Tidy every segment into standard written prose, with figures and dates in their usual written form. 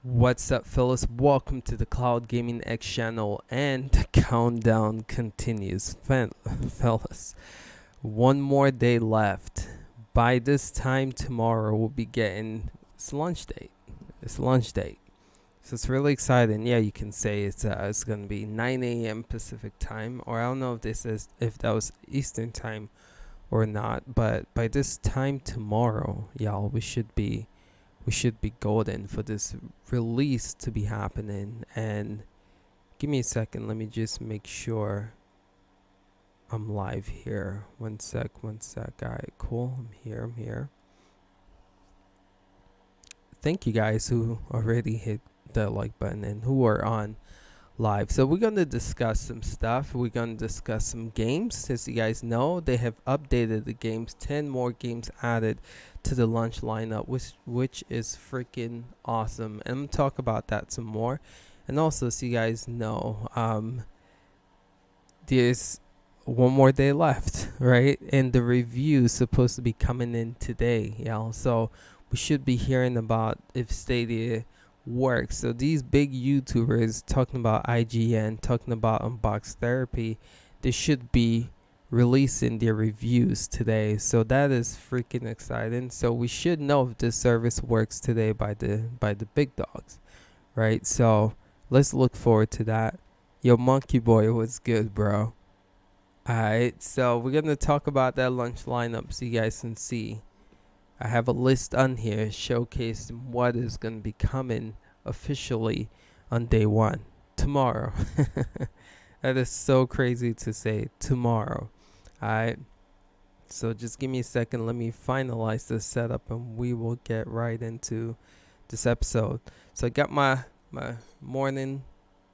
What's up, fellas? Welcome to the Cloud Gaming X channel, and the countdown continues. Fellas, one more day left. By this time tomorrow, we'll be getting it's lunch date. It's lunch date, so it's really exciting. Yeah, you can say it's gonna be 9 a.m. Pacific time, or I don't know if that was Eastern time or not. But by this time tomorrow, y'all, we should be golden for this release to be happening. And give me a second, let me just make sure I'm live here. One sec. Alright, cool. I'm here. Thank you guys who already hit the like button and who are on live. So we're gonna discuss some stuff. We're gonna discuss some games. As you guys know, they have updated the games. 10 more games added to the launch lineup, which is freaking awesome. And I'm gonna talk about that some more. And also, so you guys know, there's one more day left, right? And the review is supposed to be coming in today, y'all. So we should be hearing about if Stadia works. So these big YouTubers talking about IGN, talking about Unbox Therapy, they should be releasing their reviews today. So that is freaking exciting. So we should know if this service works today by the big dogs, right? So let's look forward to that. Yo, Monkey Boy, what's good, bro? Alright, so we're gonna talk about that lunch lineup so you guys can see. I have a list on here showcasing what is going to be coming officially on day one, tomorrow. That is so crazy to say, tomorrow. Alright, so just give me a second. Let me finalize this setup and we will get right into this episode. So I got my morning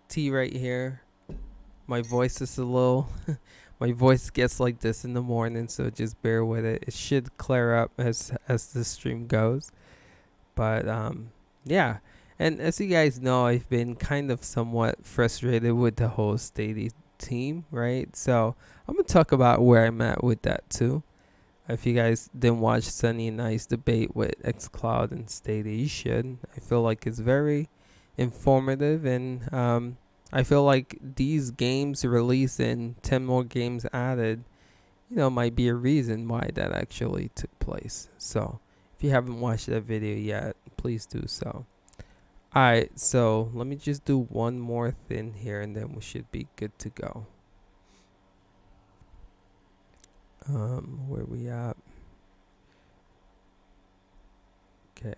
tea right here. My voice is a little my voice gets like this in the morning, so just bear with it. It should clear up as the stream goes. But yeah. And as you guys know, I've been kind of somewhat frustrated with the whole Stadia team, right? So I'm gonna talk about where I'm at with that too. If you guys didn't watch Sunny and I's debate with xCloud and Stadia, you should. I feel like it's very informative, and I feel like these games releasing 10 more games added, might be a reason why that actually took place. So if you haven't watched that video yet, please do so. Alright, so let me just do one more thing here and then we should be good to go. Where we at? Okay.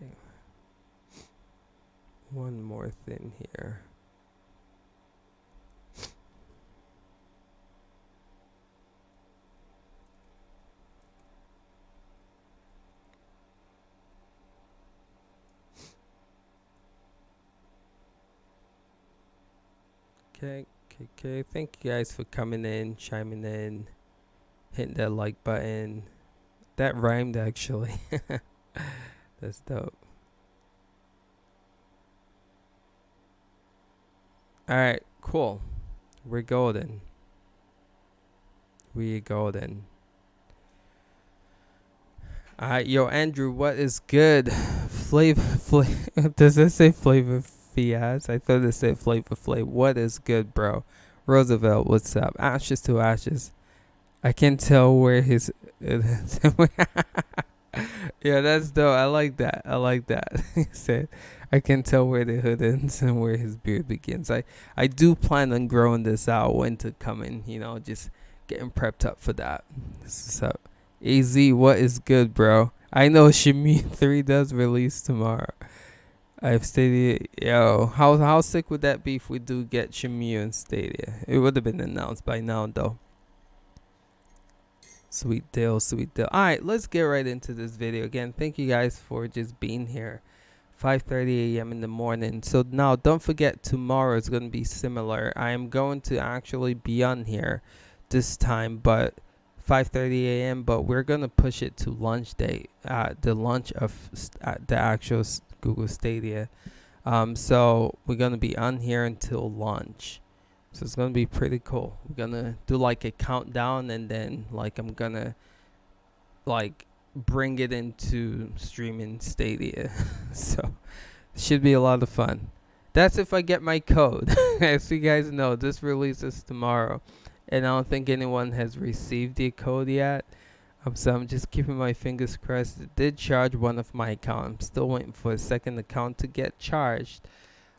One more thing here. Okay. Thank you guys for coming in, chiming in, hitting that like button. That rhymed actually. That's dope. Alright, cool. We're golden. Alright, yo, Andrew, what is good? Does it say Flavor Fiaz? I thought it said Flavor Flav. What is good, bro? Roosevelt, what's up? Ashes to ashes. I can tell where his. Yeah, that's dope. I like that. He said, I can tell where the hood ends and where his beard begins. I do plan on growing this out when to come in, just getting prepped up for that. So, AZ, what is good, bro? I know Shimmy 3 does release tomorrow. I've stated, yo, how sick would that be if we do get Shimmy and Stadia? It would have been announced by now, though. Sweet deal. Alright, let's get right into this video. Again, thank you guys for just being here. 5:30 a.m. in the morning. So now don't forget, tomorrow is going to be similar. I am going to actually be on here this time, but 5:30 a.m. But we're going to push it to lunch date, the launch of the actual Google Stadia. So we're going to be on here until lunch. So it's going to be pretty cool. We're going to do like a countdown, and then like I'm going to like bring it into streaming Stadia. So Should be a lot of fun. That's if I get my code. As you guys know, this releases tomorrow, and I don't think anyone has received the code yet. So I'm just keeping my fingers crossed. It did charge one of my accounts. I'm still waiting for a second account to get charged.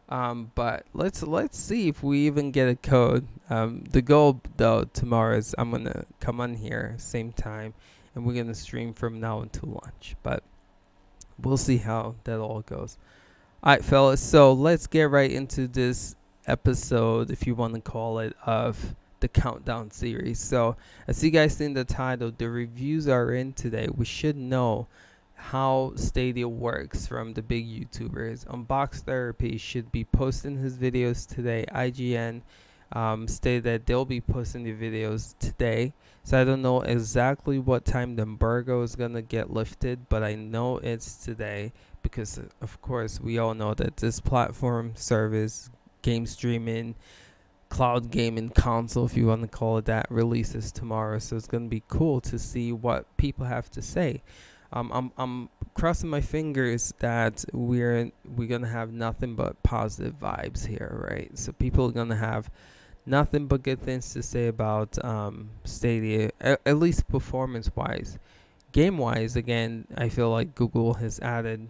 But let's see if we even get a code. The goal though tomorrow is I'm gonna come on here same time, and we're gonna stream from now until lunch. But we'll see how that all goes. All right, fellas. So let's get right into this episode, if you want to call it, of the countdown series. So as you guys see in the title, the reviews are in today. We should know how Stadia works from the big YouTubers. Unbox Therapy should be posting his videos today. IGN stated that they'll be posting the videos today. So I don't know exactly what time the embargo is gonna get lifted, but I know it's today because, of course, we all know that this platform service, game streaming, cloud gaming console, if you want to call it that, releases tomorrow. So it's gonna be cool to see what people have to say. I'm crossing my fingers that we're gonna have nothing but positive vibes here, right? So people are gonna have nothing but good things to say about Stadia, at least performance-wise. Game-wise, again, I feel like Google has added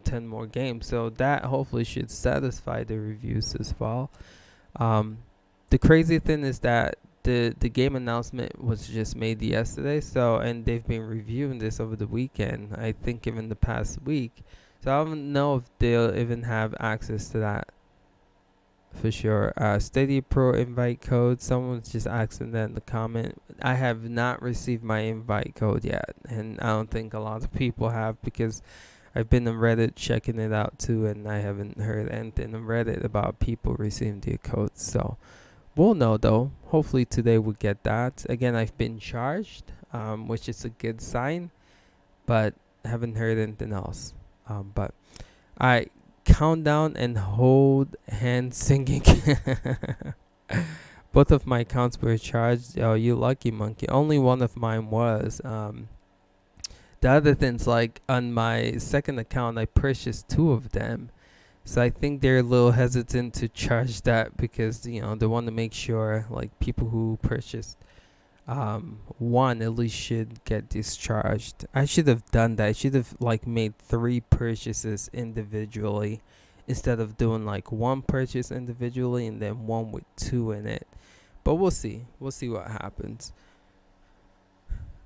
10 more games, so that hopefully should satisfy the reviews as well. The crazy thing is that the game announcement was just made yesterday, so, and they've been reviewing this over the weekend, I think even the past week. So I don't know if they'll even have access to that for sure. Stadia Pro invite code. Someone's just asking that in the comment. I have not received my invite code yet, and I don't think a lot of people have, because I've been on Reddit checking it out too, and I haven't heard anything on Reddit about people receiving the codes. So we'll know though. Hopefully today we'll get that. Again, I've been charged, which is a good sign, but haven't heard anything else. But I countdown and hold hand singing. Both of my accounts were charged. Oh, you lucky monkey. Only one of mine was. The other things, like on my second account, I purchased two of them. So I think they're a little hesitant to charge that because, they want to make sure like people who purchased one at least should get discharged. I should have done that. I should have like made 3 purchases individually instead of doing like one purchase individually and then one with 2 in it. But we'll see. We'll see what happens.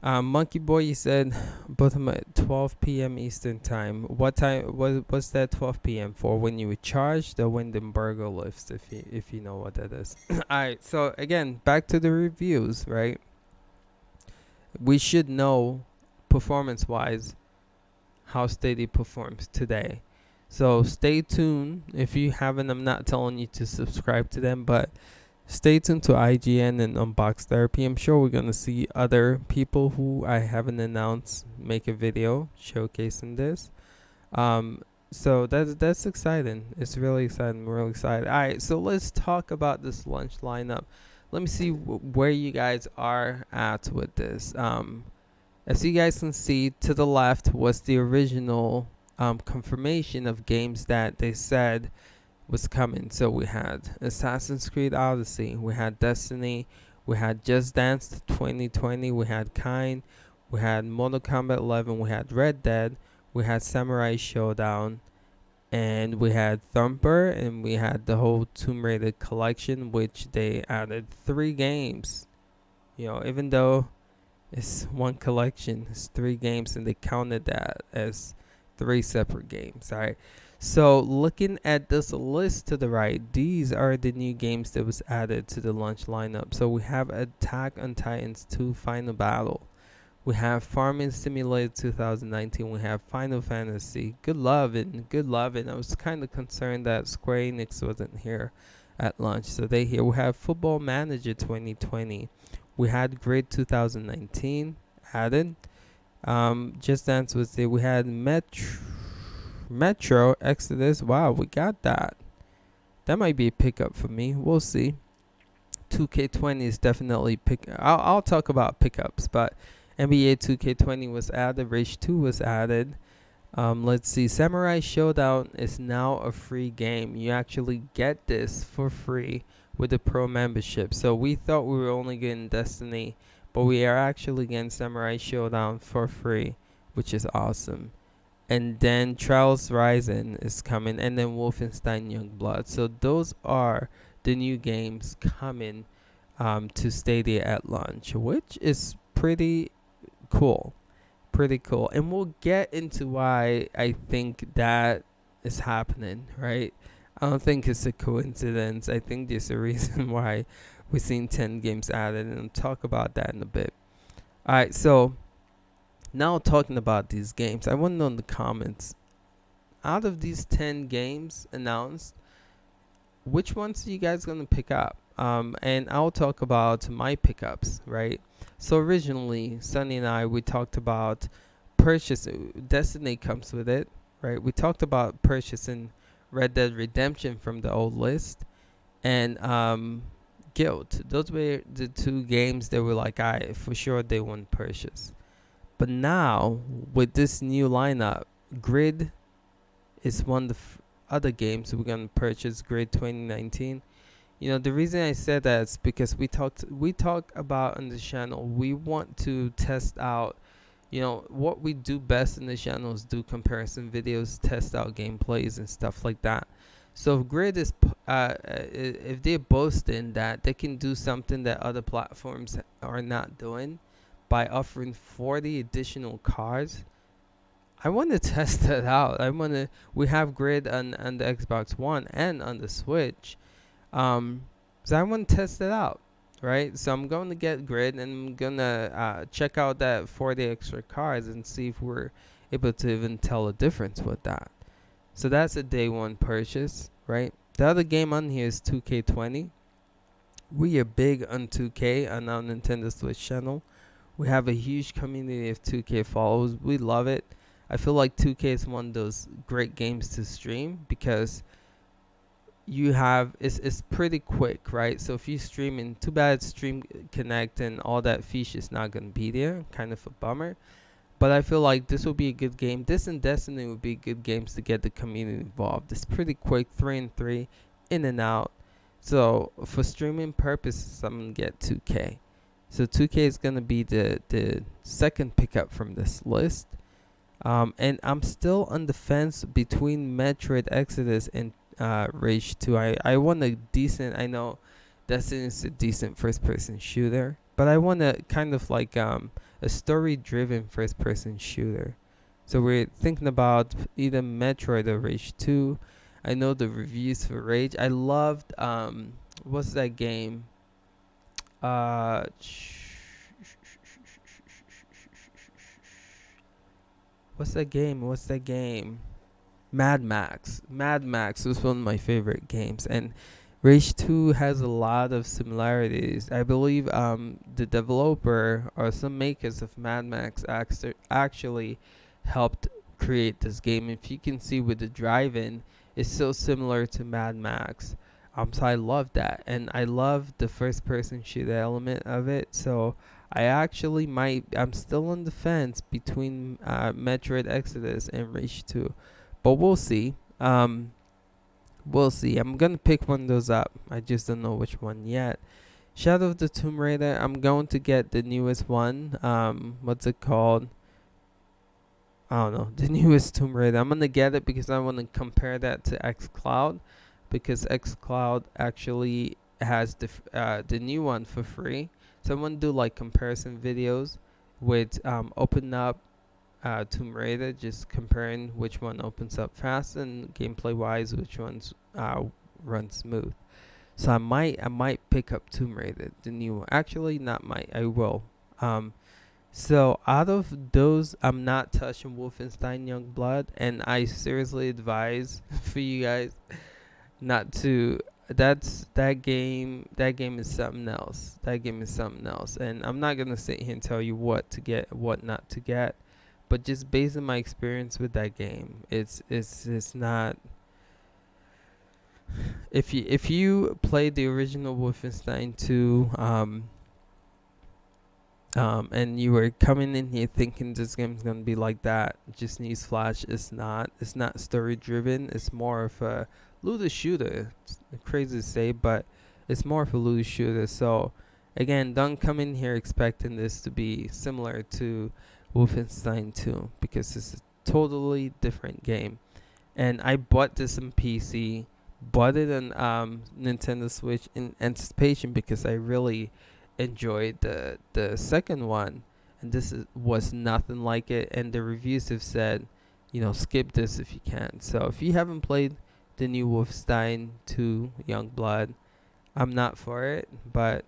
Monkey Boy, you said both of them at 12 p.m. Eastern time. What time was that 12 p.m. for? When you were charged or when the embargo lifts? If you know what that is. Alright, so again, back to the reviews, right? We should know performance-wise how Stadia performs today. So stay tuned. If you haven't, I'm not telling you to subscribe to them, but stay tuned to IGN and Unbox Therapy. I'm sure we're going to see other people who I haven't announced make a video showcasing this. So that's exciting. It's really exciting. I'm really excited. All right, so let's talk about this lunch lineup. Let me see where you guys are at with this. As you guys can see, to the left was the original confirmation of games that they said was coming. So we had Assassin's Creed Odyssey, we had Destiny, we had Just Dance 2020, we had Kind, we had Mortal Kombat 11, we had Red Dead, we had Samurai Showdown, and we had Thumper, and we had the whole Tomb Raider collection, which they added 3 games. Even though it's one collection, it's 3 games, and they counted that as 3 separate games. All right. So looking at this list to the right, these are the new games that was added to the launch lineup. So we have Attack on Titans 2 Final Battle. We have Farming Simulator 2019. We have Final Fantasy. Good loving. I was kind of concerned that Square Enix wasn't here at launch. So they here. We have Football Manager 2020. We had Grid 2019 added. Just Dance was there. We had Metro Exodus. Wow, we got that. That might be a pickup for me. We'll see. 2K20 is definitely I'll talk about pickups, but NBA 2K20 was added. Rage 2 was added. Let's see. Samurai Showdown is now a free game. You actually get this for free with the pro membership. So we thought we were only getting Destiny, but we are actually getting Samurai Showdown for free, which is awesome. And then Trials Rising is coming, and then Wolfenstein Youngblood. So those are the new games coming to Stadia at launch, which is pretty cool. Pretty cool. And we'll get into why I think that is happening, right? I don't think it's a coincidence. I think there's a reason why we're seeing 10 games added, and I'll talk about that in a bit. All right, so now talking about these games, I want to know in the comments, out of these 10 games announced, which ones are you guys going to pick up? And I'll talk about my pickups, right? So originally, Sunny and I, we talked about purchase. Destiny comes with it, right? We talked about purchasing Red Dead Redemption from the old list and Guild. Those were the two games that were like, I for sure they won't purchase. But now with this new lineup, Grid is one of the other games we're gonna purchase. Grid 2019. You know, the reason I said that is because we talk about on the channel, we want to test out, you know, what we do best in the channel is do comparison videos, test out gameplays and stuff like that. So if Grid is if they're boasting that they can do something that other platforms are not doing by offering 40 additional cars, I want to test that out. We have Grid on the Xbox One and on the Switch. So I want to test it out, right? So I'm going to get Grid and I'm gonna check out that 40 extra cars and see if we're able to even tell a difference with that. So that's a day one purchase, right? The other game on here is 2K20. We are big on 2K on our Nintendo Switch channel. We have a huge community of 2K followers. We love it. I feel like 2K is one of those great games to stream because you have it's pretty quick, right? So if you stream in, too bad Stream Connect and all that feature is not gonna be there. Kind of a bummer. But I feel like this will be a good game. This and Destiny would be good games to get the community involved. It's pretty quick, 3-3, in and out. So for streaming purposes, I'm gonna get 2K. So 2K is gonna be the second pickup from this list. And I'm still on the fence between Metroid Exodus and Rage 2. I want a decent, I know Destiny is a decent first person shooter, but I want a kind of like a story driven first person shooter. So we're thinking about either Metroid or Rage 2. I know the reviews for Rage. I loved what's that game? Uh What's that game? What's that game? Mad Max. Mad Max was one of my favorite games, and Rage 2 has a lot of similarities. I believe the developer or some makers of Mad Max actually helped create this game. If you can see with the drive-in, it's so similar to Mad Max. So I love that, and I love the first-person shooter element of it. So I actually might. I'm still on the fence between Metroid Exodus and Rage 2, but we'll see. We'll see. I'm gonna pick one of those up. I just don't know which one yet. Shadow of the Tomb Raider. I'm going to get the newest one. What's it called? I don't know. The newest Tomb Raider. I'm gonna get it because I want to compare that to xCloud, because xCloud actually has the new one for free. So I'm gonna do like comparison videos with open up Tomb Raider, just comparing which one opens up fast and gameplay wise, which ones run smooth. So I might pick up Tomb Raider, the new one. Actually, not might. I will. So out of those, I'm not touching Wolfenstein Youngblood, and I seriously advise for you guys not to. That game. That game is something else. That game is something else, and I'm not gonna sit here and tell you what to get, what not to get, but just based on my experience with that game, it's not. If you play the original Wolfenstein 2, and you were coming in here thinking this game's gonna be like that. Just newsflash, it's not. It's not story driven. It's more of a looter shooter. It's crazy to say, but it's more of a looter shooter. So again, don't come in here expecting this to be similar to Wolfenstein 2 because it's a totally different game. And I bought this in PC, bought it on Nintendo Switch in anticipation because I really enjoyed the second one, and was nothing like it. And the reviews have said, skip this if you can. So if you haven't played the new Wolfenstein 2 Youngblood, I'm not for it, but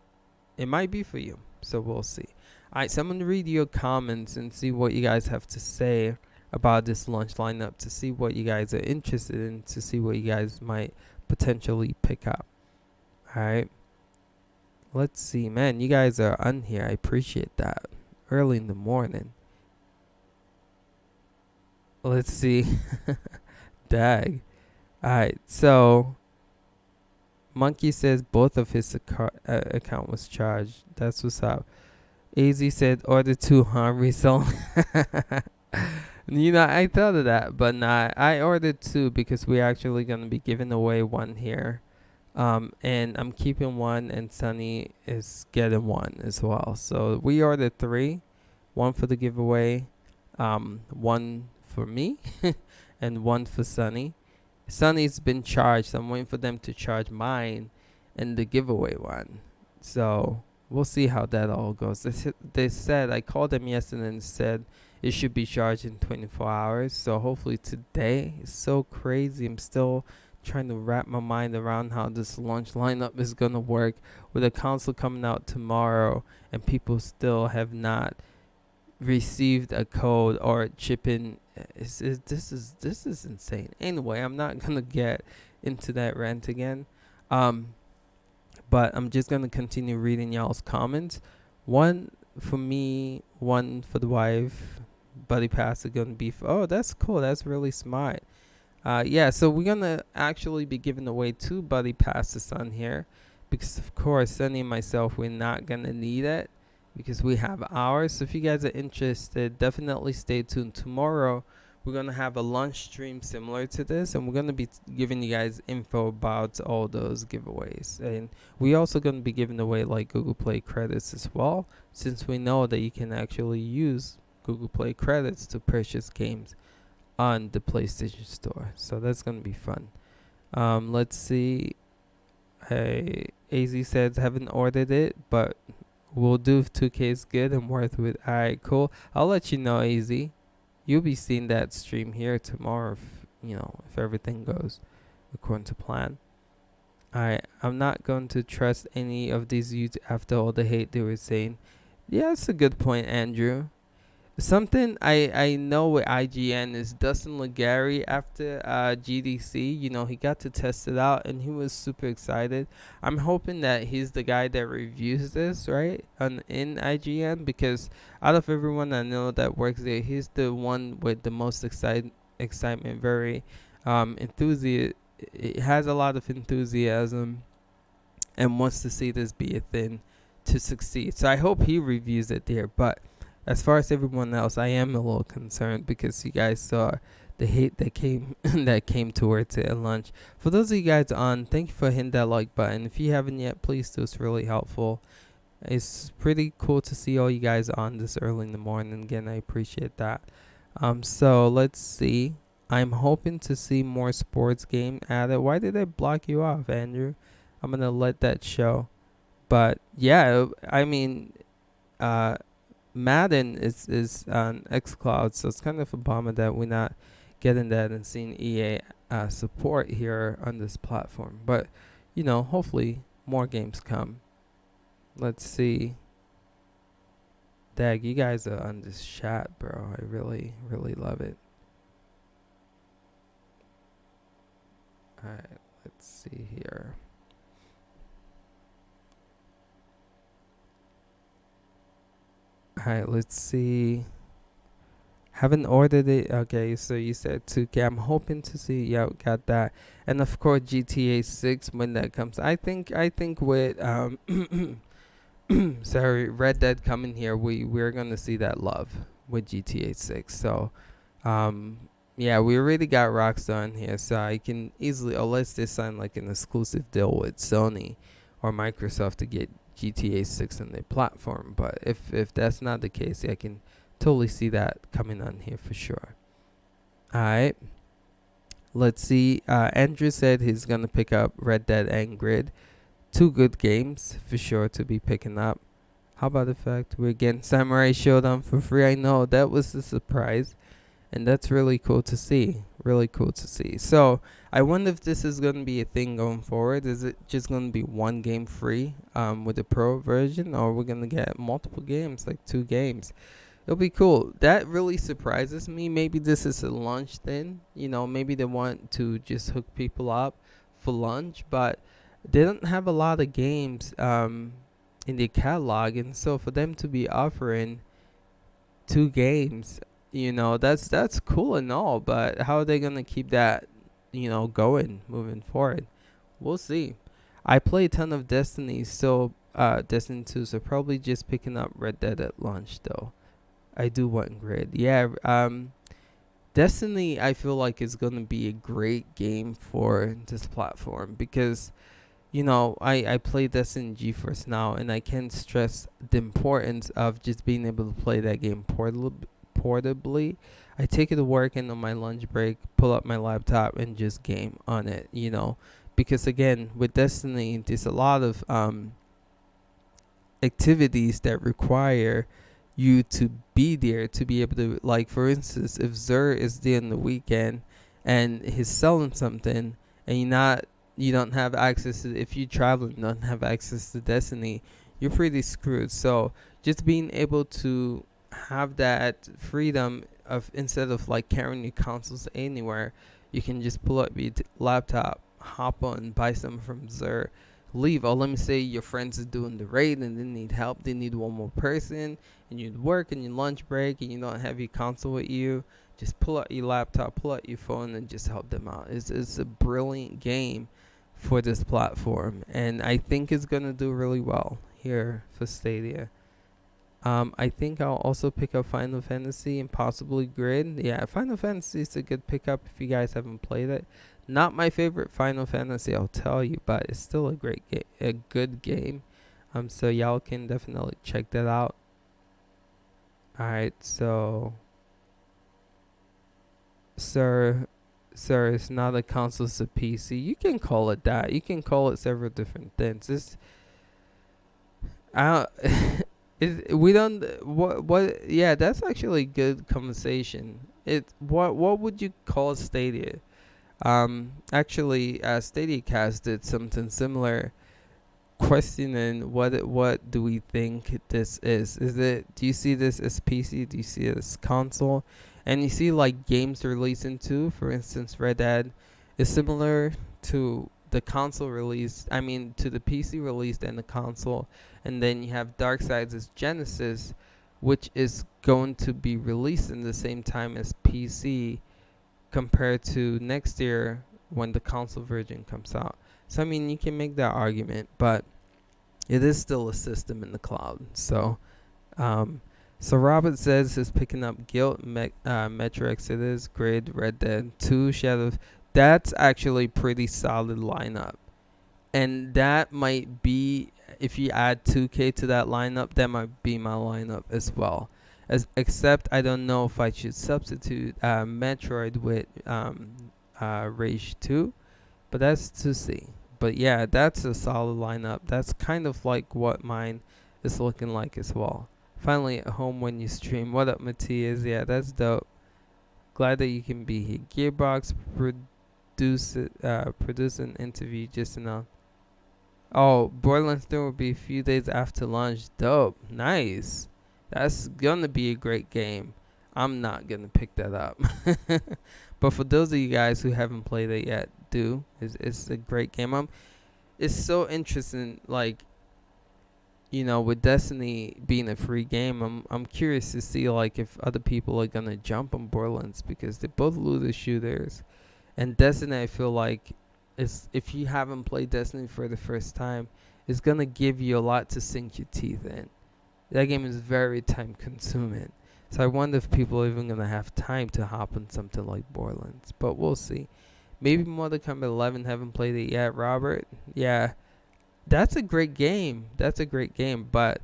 it might be for you. So we'll see. All right, so I'm gonna read your comments and see what you guys have to say about this launch lineup, to see what you guys are interested in, to see what you guys might potentially pick up. All right. Let's see, man. You guys are on here. I appreciate that. Early in the morning. Let's see. Dag. Alright, so Monkey says both of his account was charged. That's what's up. AZ said order 2, huh? Resell. I thought of that, but nah. I ordered 2 because we're actually going to be giving away 1 here. And I'm keeping 1, and Sunny is getting 1 as well. So we ordered 3, 1 for the giveaway, 1 for me, and 1 for Sunny. Sunny's been charged. I'm waiting for them to charge mine and the giveaway one. So we'll see how that all goes. They said, I called them yesterday and said it should be charged in 24 hours. So hopefully today. It's so crazy. I'm still trying to wrap my mind around how this launch lineup is going to work with the console coming out tomorrow and people still have not received a code or chip in. This is insane. Anyway, I'm not gonna get into that rant again, but I'm just gonna continue reading y'all's comments. 1 for me, 1 for the wife. Buddy pass is gonna be oh, that's cool. That's really smart. Yeah, so we're gonna actually be giving away 2 buddy passes on here because of course Sunny and myself, we're not gonna need it because we have ours. So if you guys are interested, definitely stay tuned. Tomorrow we're gonna have a lunch stream similar to this, and we're gonna be giving you guys info about all those giveaways. And we also gonna be giving away like Google Play credits as well, since we know that you can actually use Google Play credits to purchase games on the PlayStation Store. So that's gonna be fun. Let's see. Hey, AZ says haven't ordered it, but we'll do if 2K is good and worth it. Alright, cool. I'll let you know, AZ. You'll be seeing that stream here tomorrow if everything goes according to plan. Alright, I'm not going to trust any of these youths after all the hate they were saying. Yeah, that's a good point, Andrew. Something I know with IGN is Dustin Legary after GDC. He got to test it out and he was super excited. I'm hoping that he's the guy that reviews this, right, in IGN, because out of everyone I know that works there, he's the one with the most excitement, very enthusiastic. It has a lot of enthusiasm and wants to see this be a thing to succeed. So I hope he reviews it there, but as far as everyone else, I am a little concerned because you guys saw the hate that came that came towards it at lunch. For those of you guys on, thank you for hitting that like button. If you haven't yet, please do. It's really helpful. It's pretty cool to see all you guys on this early in the morning. Again, I appreciate that. So let's see. I'm hoping to see more sports game added. Why did I block you off, Andrew? I'm gonna let that show. But yeah, I mean, Madden is on xCloud, so it's kind of a bummer that we're not getting that and seeing EA support here on this platform. But hopefully more games come. Let's see. Dag, you guys are on this chat, bro. I really, really love it. Alright, let's see here. Alright, let's see. Haven't ordered it. Okay, so you said 2K. I'm hoping to see. Yeah, got that. And of course GTA 6 when that comes. I think with sorry, Red Dead coming here, we're gonna see that love with GTA 6. So, um, yeah, we already got Rockstar in here, so I can easily, unless they sign like an exclusive deal with Sony or Microsoft to get GTA 6 on their platform. But if that's not the case, yeah, I can totally see that coming on here for sure. All right. Let's see. Andrew said he's gonna pick up Red Dead and Grid. Two good games for sure to be picking up. How about the fact we're getting Samurai Showdown for free? I know that was a surprise, and that's really cool to see. Really cool to see. So I wonder if this is gonna be a thing going forward. Is it just gonna be one game free with the pro version, or we're gonna get multiple games, like 2 games? It'll be cool. That really surprises me. Maybe this is a launch thing. Maybe they want to just hook people up for lunch, but they don't have a lot of games in their catalog, and so for them to be offering 2 games, that's cool and all. But how are they gonna keep that, going moving forward? We'll see. I play a ton of Destiny, so Destiny 2, so probably just picking up Red Dead at launch though. I do want Grid. Yeah, Destiny I feel like is gonna be a great game for this platform because I play Destiny GeForce Now, and I can't stress the importance of just being able to play that game portably. I take it to work and on my lunch break, pull up my laptop and just game on it. Because again, with Destiny, there's a lot of activities that require you to be there to be able to, like, for instance, if Zer is there on the weekend and he's selling something and you don't have access to, if you travel and don't have access to Destiny, you're pretty screwed. So just being able to have that freedom of, instead of like carrying your consoles anywhere, you can just pull up your laptop, hop on, buy something from Zer, leave. Or let me say your friends are doing the raid and they need help, they need one more person, and you'd work in your lunch break and you don't have your console with you, just pull out your laptop, pull out your phone, and just help them out. It's a brilliant game for this platform, and I think it's gonna do really well here for Stadia. I think I'll also pick up Final Fantasy and possibly Grid. Yeah, Final Fantasy is a good pickup if you guys haven't played it. Not my favorite Final Fantasy, I'll tell you, but it's still a great game, a good game. So y'all can definitely check that out. All right, so sir, it's not a console, it's a PC. You can call it that. You can call it several different things. It's I don't, we don't what yeah, that's actually a good conversation. What would you call Stadia? Actually, Stadia Cast did something similar, questioning what do we think this is? Do you see this as PC? Do you see it as console? And you see like games releasing too. For instance, Red Dead is similar to the console release. I mean, to the PC released and the console. And then you have Darksiders as Genesis, which is going to be released in the same time as PC compared to next year when the console version comes out. So I mean, you can make that argument, but it is still a system in the cloud. Um, so Robert says he's picking up Guild, Metro Exodus, Grid, Red Dead 2, Shadow. That's actually pretty solid lineup, and that might be, if you add 2K to that lineup, that might be my lineup as well. Except I don't know if I should substitute Metroid with Rage 2, but that's to see. But yeah, that's a solid lineup. That's kind of like what mine is looking like as well. Finally at home when you stream. What up, Matthias? Yeah, that's dope. Glad that you can be here. Gearbox produce an interview just enough. Oh, Borderlands 3 will be a few days after launch. Dope. Nice. That's gonna be a great game. I'm not gonna pick that up. But for those of you guys who haven't played it yet, do. It's a great game. It's so interesting, like, with Destiny being a free game, I'm curious to see like if other people are gonna jump on Borderlands because they're both looter shooters. And Destiny, I feel like, is, if you haven't played Destiny for the first time, it's gonna give you a lot to sink your teeth in. That game is very time consuming. So I wonder if people are even gonna have time to hop on something like Borderlands. But we'll see. Maybe Mortal Kombat 11. Haven't played it yet, Robert. Yeah, that's a great game. That's a great game. But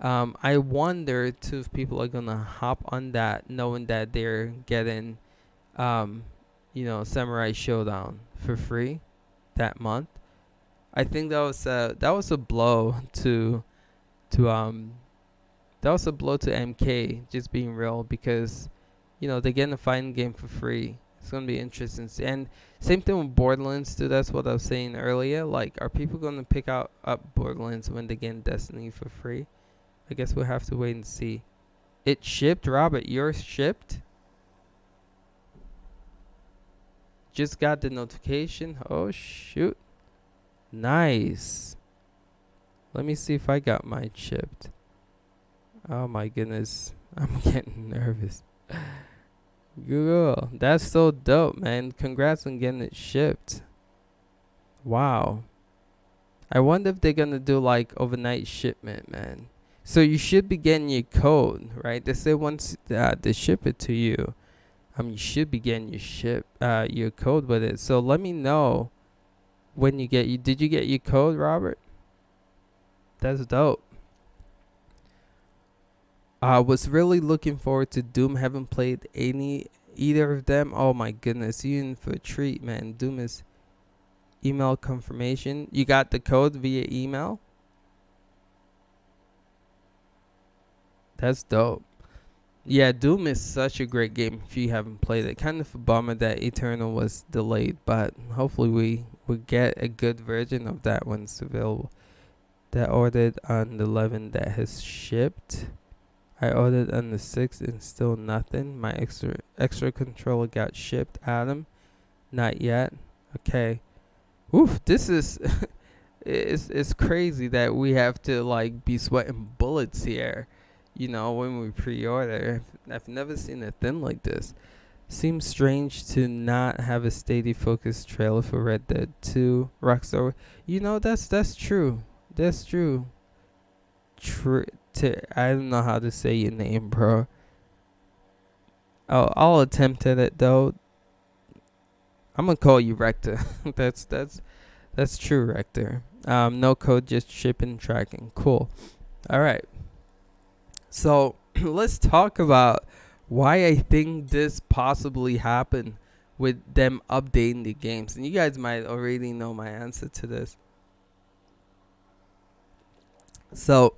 I wonder too if people are gonna hop on that, knowing that they're getting, um, Samurai Showdown for free that month. I think that was a blow to that was a blow to MK, just being real, because they're getting a fighting game for free. It's gonna be interesting. And same thing with Borderlands too. That's what I was saying earlier. Like, are people gonna pick up Borderlands when they get Destiny for free? I guess we'll have to wait and see. It shipped, Robert. Yours shipped. Just got the notification. Oh shoot! Nice. Let me see if I got mine shipped. Oh my goodness, I'm getting nervous. Google, that's so dope, man. Congrats on getting it shipped. Wow. I wonder if they're gonna do like overnight shipment, man. So you should be getting your code, right? They say once they ship it to you, you should be getting your code with it. So let me know when you get you. Did you get your code, Robert? That's dope. I was really looking forward to Doom. Haven't played either of them. Oh my goodness, you in for a treat, man. Doom is email confirmation. You got the code via email? That's dope. Yeah, Doom is such a great game if you haven't played it. Kind of a bummer that Eternal was delayed, but hopefully we get a good version of that when it's available. That ordered on the 11th, that has shipped. I ordered on the 6th and still nothing. My extra controller got shipped. Adam, not yet. Okay. Oof, this is it's crazy that we have to like be sweating bullets here, when we pre-order. I've never seen a thing like this. Seems strange to not have a Stadia focused trailer for Red Dead 2. Rockstar. That's true. That's true. I don't know how to say your name, bro. I'll attempt at it though. I'm gonna call you Rector. that's true, Rector. No code, just shipping tracking. Cool. All right. So let's talk about why I think this possibly happened with them updating the games, and you guys might already know my answer to this. So,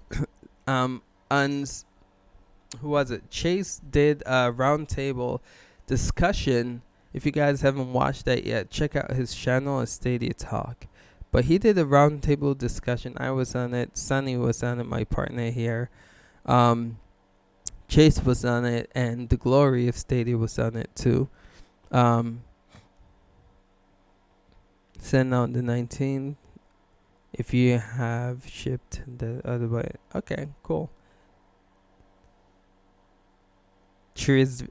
on who was it? Chase did a roundtable discussion. If you guys haven't watched that yet, check out his channel at Stadia Talk. But he did a roundtable discussion. I was on it. Sunny was on it, my partner here. Chase was on it, and the Glory of Stadia was on it too. Sent out the 19th. If you have shipped the other way. Okay, cool. Trizrector.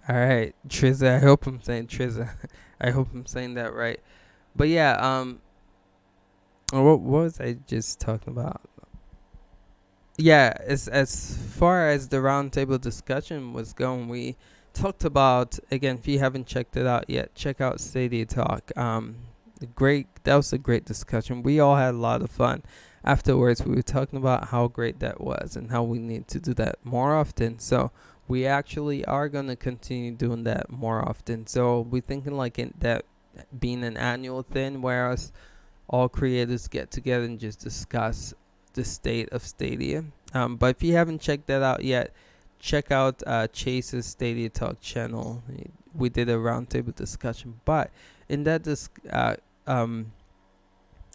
Alright, Triza. I hope I'm saying Triza. I hope I'm saying that right. But yeah, what was I just talking about? Yeah, as far as the roundtable discussion was going, we talked about, again, if you haven't checked it out yet, check out Stadia Talk. That was a great discussion. We all had a lot of fun. Afterwards, we were talking about how great that was and how we need to do that more often. So we actually are going to continue doing that more often. So we're thinking like that being an annual thing, whereas all creators get together and just discuss the state of Stadia. But if you haven't checked that out yet, check out Chase's Stadia Talk channel. We did a roundtable discussion, but in that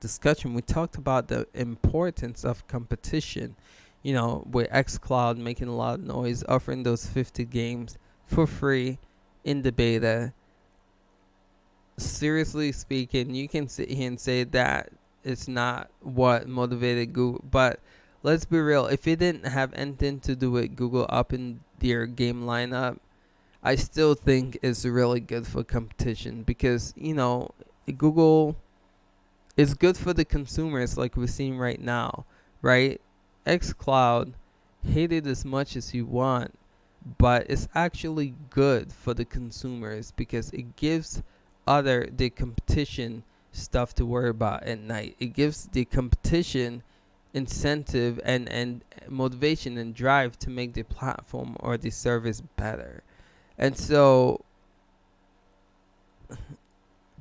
discussion, we talked about the importance of competition. With xCloud making a lot of noise, offering those 50 games for free in the beta. Seriously speaking, you can sit here and say that it's not what motivated Google, but let's be real. If it didn't have anything to do with Google up in their game lineup, I still think it's really good for competition because, Google it's good for the consumers, like we're seeing right now, right? xCloud, hate it as much as you want, but it's actually good for the consumers because it gives the competition stuff to worry about at night. It gives the competition incentive and motivation and drive to make the platform or the service better. And so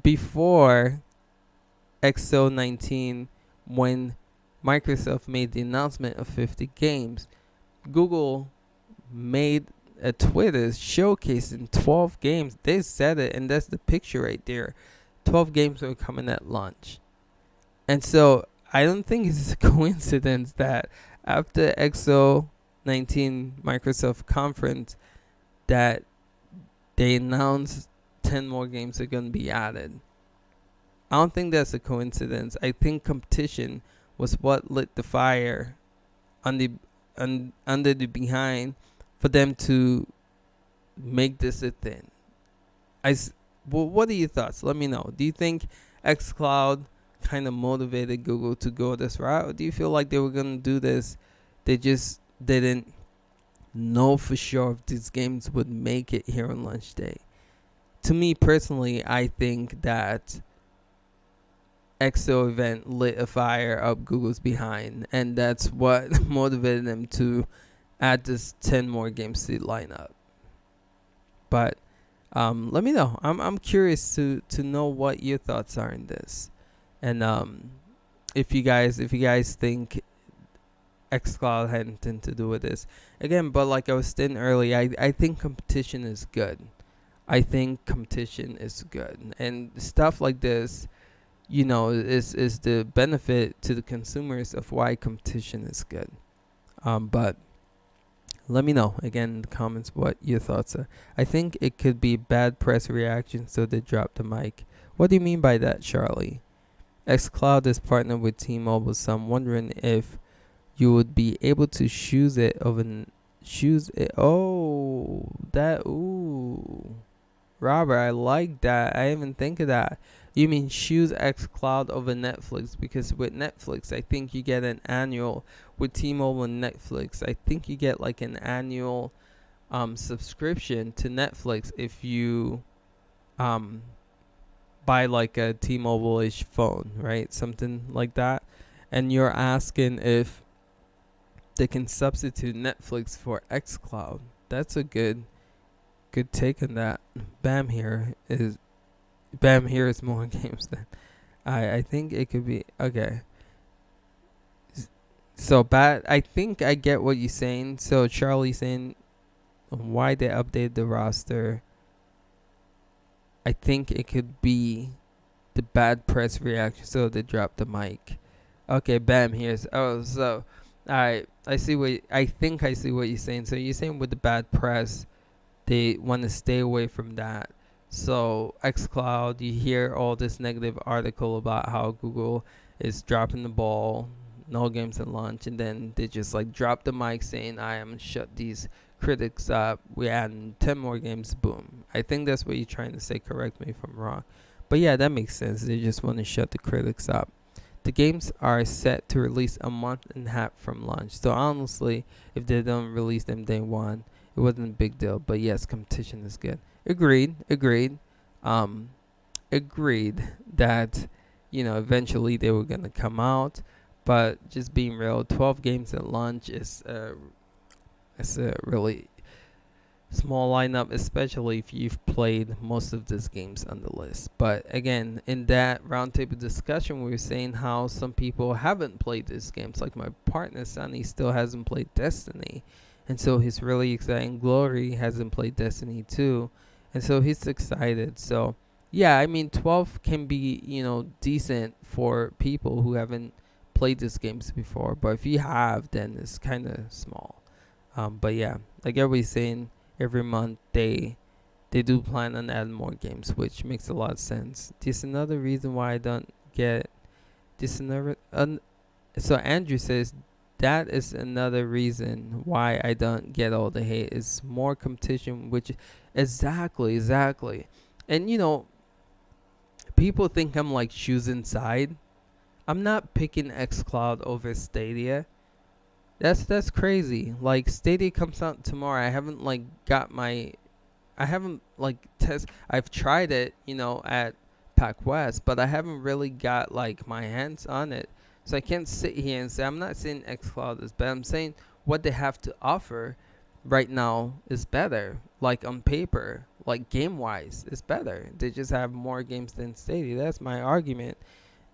before XO19, when Microsoft made the announcement of 50 games, Google made a Twitter showcasing 12 games. They said it, and that's the picture right there. 12 games were coming at launch. And so I don't think it's a coincidence that after XO19 Microsoft conference that they announced 10 more games are going to be added. I don't think that's a coincidence. I think competition was what lit the fire on the under the behind for them to make this a thing. Well, what are your thoughts? Let me know. Do you think xCloud kind of motivated Google to go this route, or do you feel like they were gonna do this? They just didn't know for sure if these games would make it here on launch day. To me personally, I think that XO event lit a fire up Google's behind, and that's what motivated them to add this 10 more games to the lineup. But let me know. I'm curious to know what your thoughts are in this, and if you guys think xCloud had anything to do with this again. But like I was saying earlier, I think competition is good. I think competition is good, and stuff like this, is the benefit to the consumers of why competition is good. But let me know again in the comments what your thoughts are. I think it could be bad press reaction, so they dropped the mic. What do you mean by that, Charlie? xCloud is partnered with T-Mobile, so I'm wondering if you would be able to choose it. Oh, that. Ooh, Robert, I like that. I didn't even think of that. You mean choose xCloud over Netflix? Because with Netflix, I think you get an annual. With T-Mobile and Netflix, I think you get like an annual subscription to Netflix if you buy like a T-Mobile-ish phone, right? Something like that. And you're asking if they can substitute Netflix for xCloud. That's a good take on that. Bam here is more games than I think it could be. Okay. So bad. I think I get what you're saying. So Charlie saying why they updated the roster. I think it could be the bad press reaction, so they dropped the mic. Okay, bam, here's so I see I think I see what you're saying. So you're saying with the bad press, they want to stay away from that. So xCloud, you hear all this negative article about how Google is dropping the ball, no games at launch, and then they just like drop the mic saying, "I am shut these critics up. We add 10 more games." Boom. I think that's what you're trying to say. Correct me if I'm wrong, but yeah, that makes sense. They just want to shut the critics up. The games are set to release a month and a half from launch. So honestly, if they don't release them day one, it wasn't a big deal. But yes, competition is good. Agreed. Agreed that eventually they were gonna come out. But just being real, 12 games at launch is a really small lineup, especially if you've played most of these games on the list. But again, in that roundtable discussion, we were saying how some people haven't played these games. Like my partner Sonny still hasn't played Destiny, and so he's really excited. Glory hasn't played Destiny too, and so he's excited. So yeah, I mean 12 can be decent for people who haven't played these games before. But if you have, then it's kind of small. But yeah, like everybody's saying, every month they do plan on adding more games, which makes a lot of sense. This is another reason why I don't get this. So Andrew says that is another reason why I don't get all the hate. It's more competition, which exactly, and people think I'm like choosing side, I'm not picking xCloud over Stadia. That's crazy. Like Stadia comes out tomorrow. I haven't like test. I've tried it, at Pac West, but I haven't really got like my hands on it. So I can't sit here and say I'm not saying xCloud is bad. I'm saying what they have to offer right now is better. Like on paper, like game wise, is better. They just have more games than Stadia. That's my argument.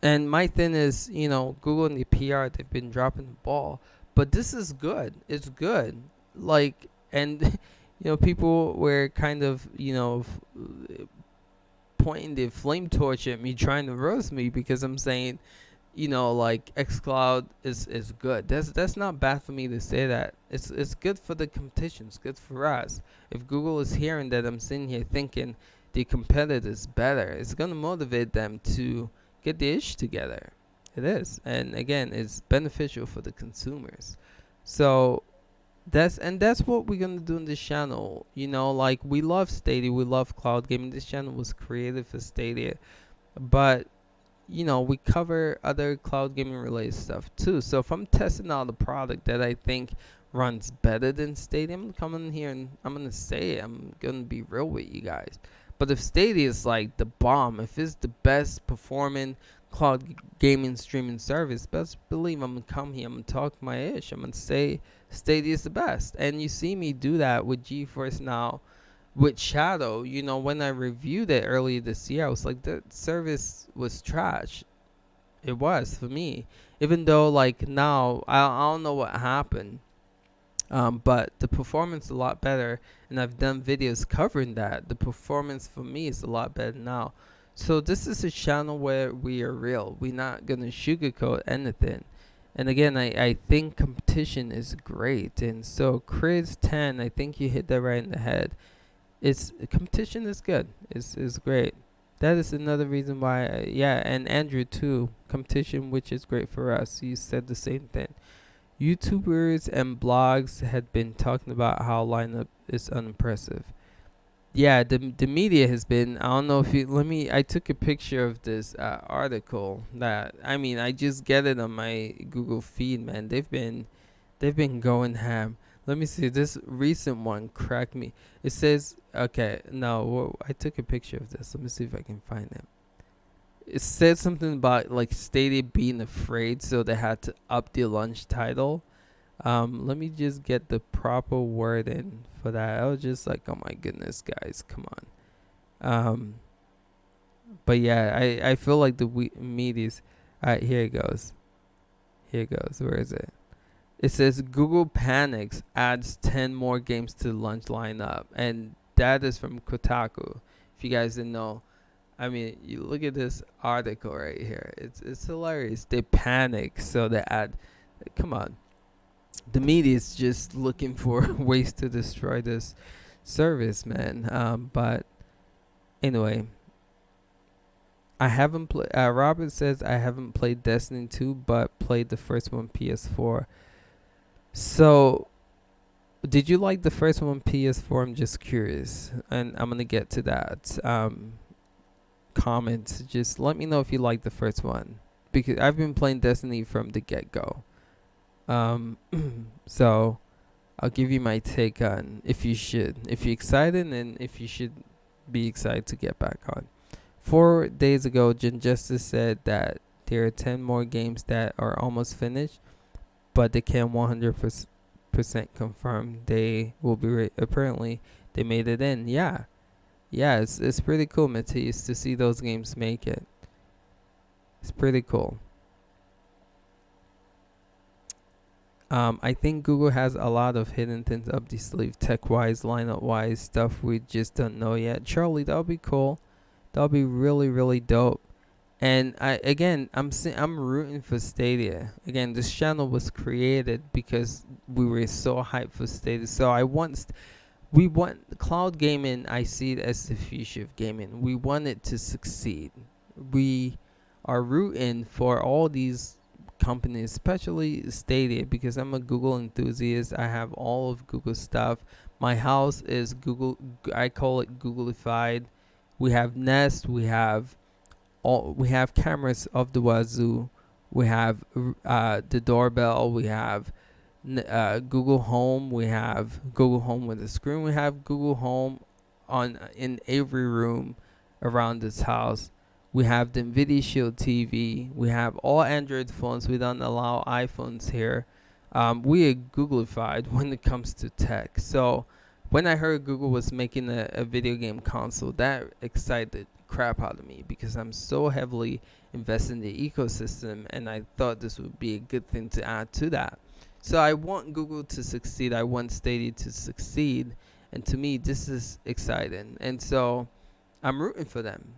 And my thing is, Google and the PR, they've been dropping the ball. But this is good. It's good. Like, and, people were kind of, pointing the flame torch at me, trying to roast me because I'm saying, like xCloud is good. That's not bad for me to say that. It's good for the competition. It's good for us. If Google is hearing that I'm sitting here thinking the competitor's better, it's gonna motivate them to get the ish together. It is, and again, it's beneficial for the consumers. So that's what we're gonna do in this channel. Like we love Stadia, we love cloud gaming. This channel was created for Stadia, but we cover other cloud gaming related stuff too. So if I'm testing out a product that I think runs better than Stadia, I'm gonna come in here and I'm gonna say it. I'm gonna be real with you guys. But if Stadia is like the bomb, if it's the best performing cloud gaming streaming service, best believe I'm gonna come here. I'm gonna talk my ish. I'm gonna say Stadia is the best. And you see me do that with GeForce Now, with Shadow. When I reviewed it earlier this year, I was like, the service was trash. It was for me. Even though, like, now, I don't know what happened. But the performance is a lot better, and I've done videos covering that. The performance for me is a lot better now. So this is a channel where we are real. We're not gonna sugarcoat anything. And again, I think competition is great. And so Chris 10, I think you hit that right in the head. It's competition is good. It's great. That is another reason why. Yeah, and Andrew too. Competition, which is great for us. You said the same thing. YouTubers and blogs had been talking about how lineup is unimpressive. Yeah, the media has been. I don't know if you let me. I took a picture of this article that I just get it on my Google feed, man. They've been going ham. Let me see. This recent one cracked me. It says, okay, no, I took a picture of this. Let me see if I can find it. It said something about like Stadia being afraid, so they had to up the launch title. Let me just get the proper wording for that. I was just like, oh my goodness, guys, come on. But yeah, I feel like the media's. Alright, here it goes. Here it goes. Where is it? It says Google panics, adds 10 more games to the launch lineup. And that is from Kotaku. If you guys didn't know. You look at this article right here. It's hilarious. They panic, so they add. Come on. The media is just looking for ways to destroy this service, man. But anyway, I haven't played. Robert says I haven't played Destiny 2, but played the first one PS4. So, did you like the first one PS4? I'm just curious, and I'm gonna get to that. Comments, just let me know if you like the first one, because I've been playing Destiny from the get-go. So I'll give you my take on if you're excited, and if you should be excited to get back on. 4 days ago, Jen Justice said that there are 10 more games that are almost finished, but they can't 100% confirm they will be apparently they made it in. Yeah, it's pretty cool, Matthias, to see those games make it. It's pretty cool. I think Google has a lot of hidden things up the sleeve, tech-wise, lineup-wise, stuff we just don't know yet. Charlie, that'll be cool. That'll be really, really dope. And I'm rooting for Stadia. Again, this channel was created because we were so hyped for Stadia. So we want cloud gaming. I see it as the future of gaming. We want it to succeed. We are rooting for all these companies, especially Stadia, because I'm a Google enthusiast. I have all of Google stuff. My house is Google. I call it Googleified. We have Nest. We have cameras of the wazoo. We have the doorbell. We have Google Home. We have Google Home with a screen. We have Google Home on in every room around this house. We have the Nvidia Shield TV. We have all Android phones. We don't allow iPhones here. We are Googleified when it comes to tech. So when I heard Google was making a video game console, that excited the crap out of me because I'm so heavily invested in the ecosystem, and I thought this would be a good thing to add to that. So I want Google to succeed. I want Stadia to succeed. And to me, this is exciting. And so I'm rooting for them.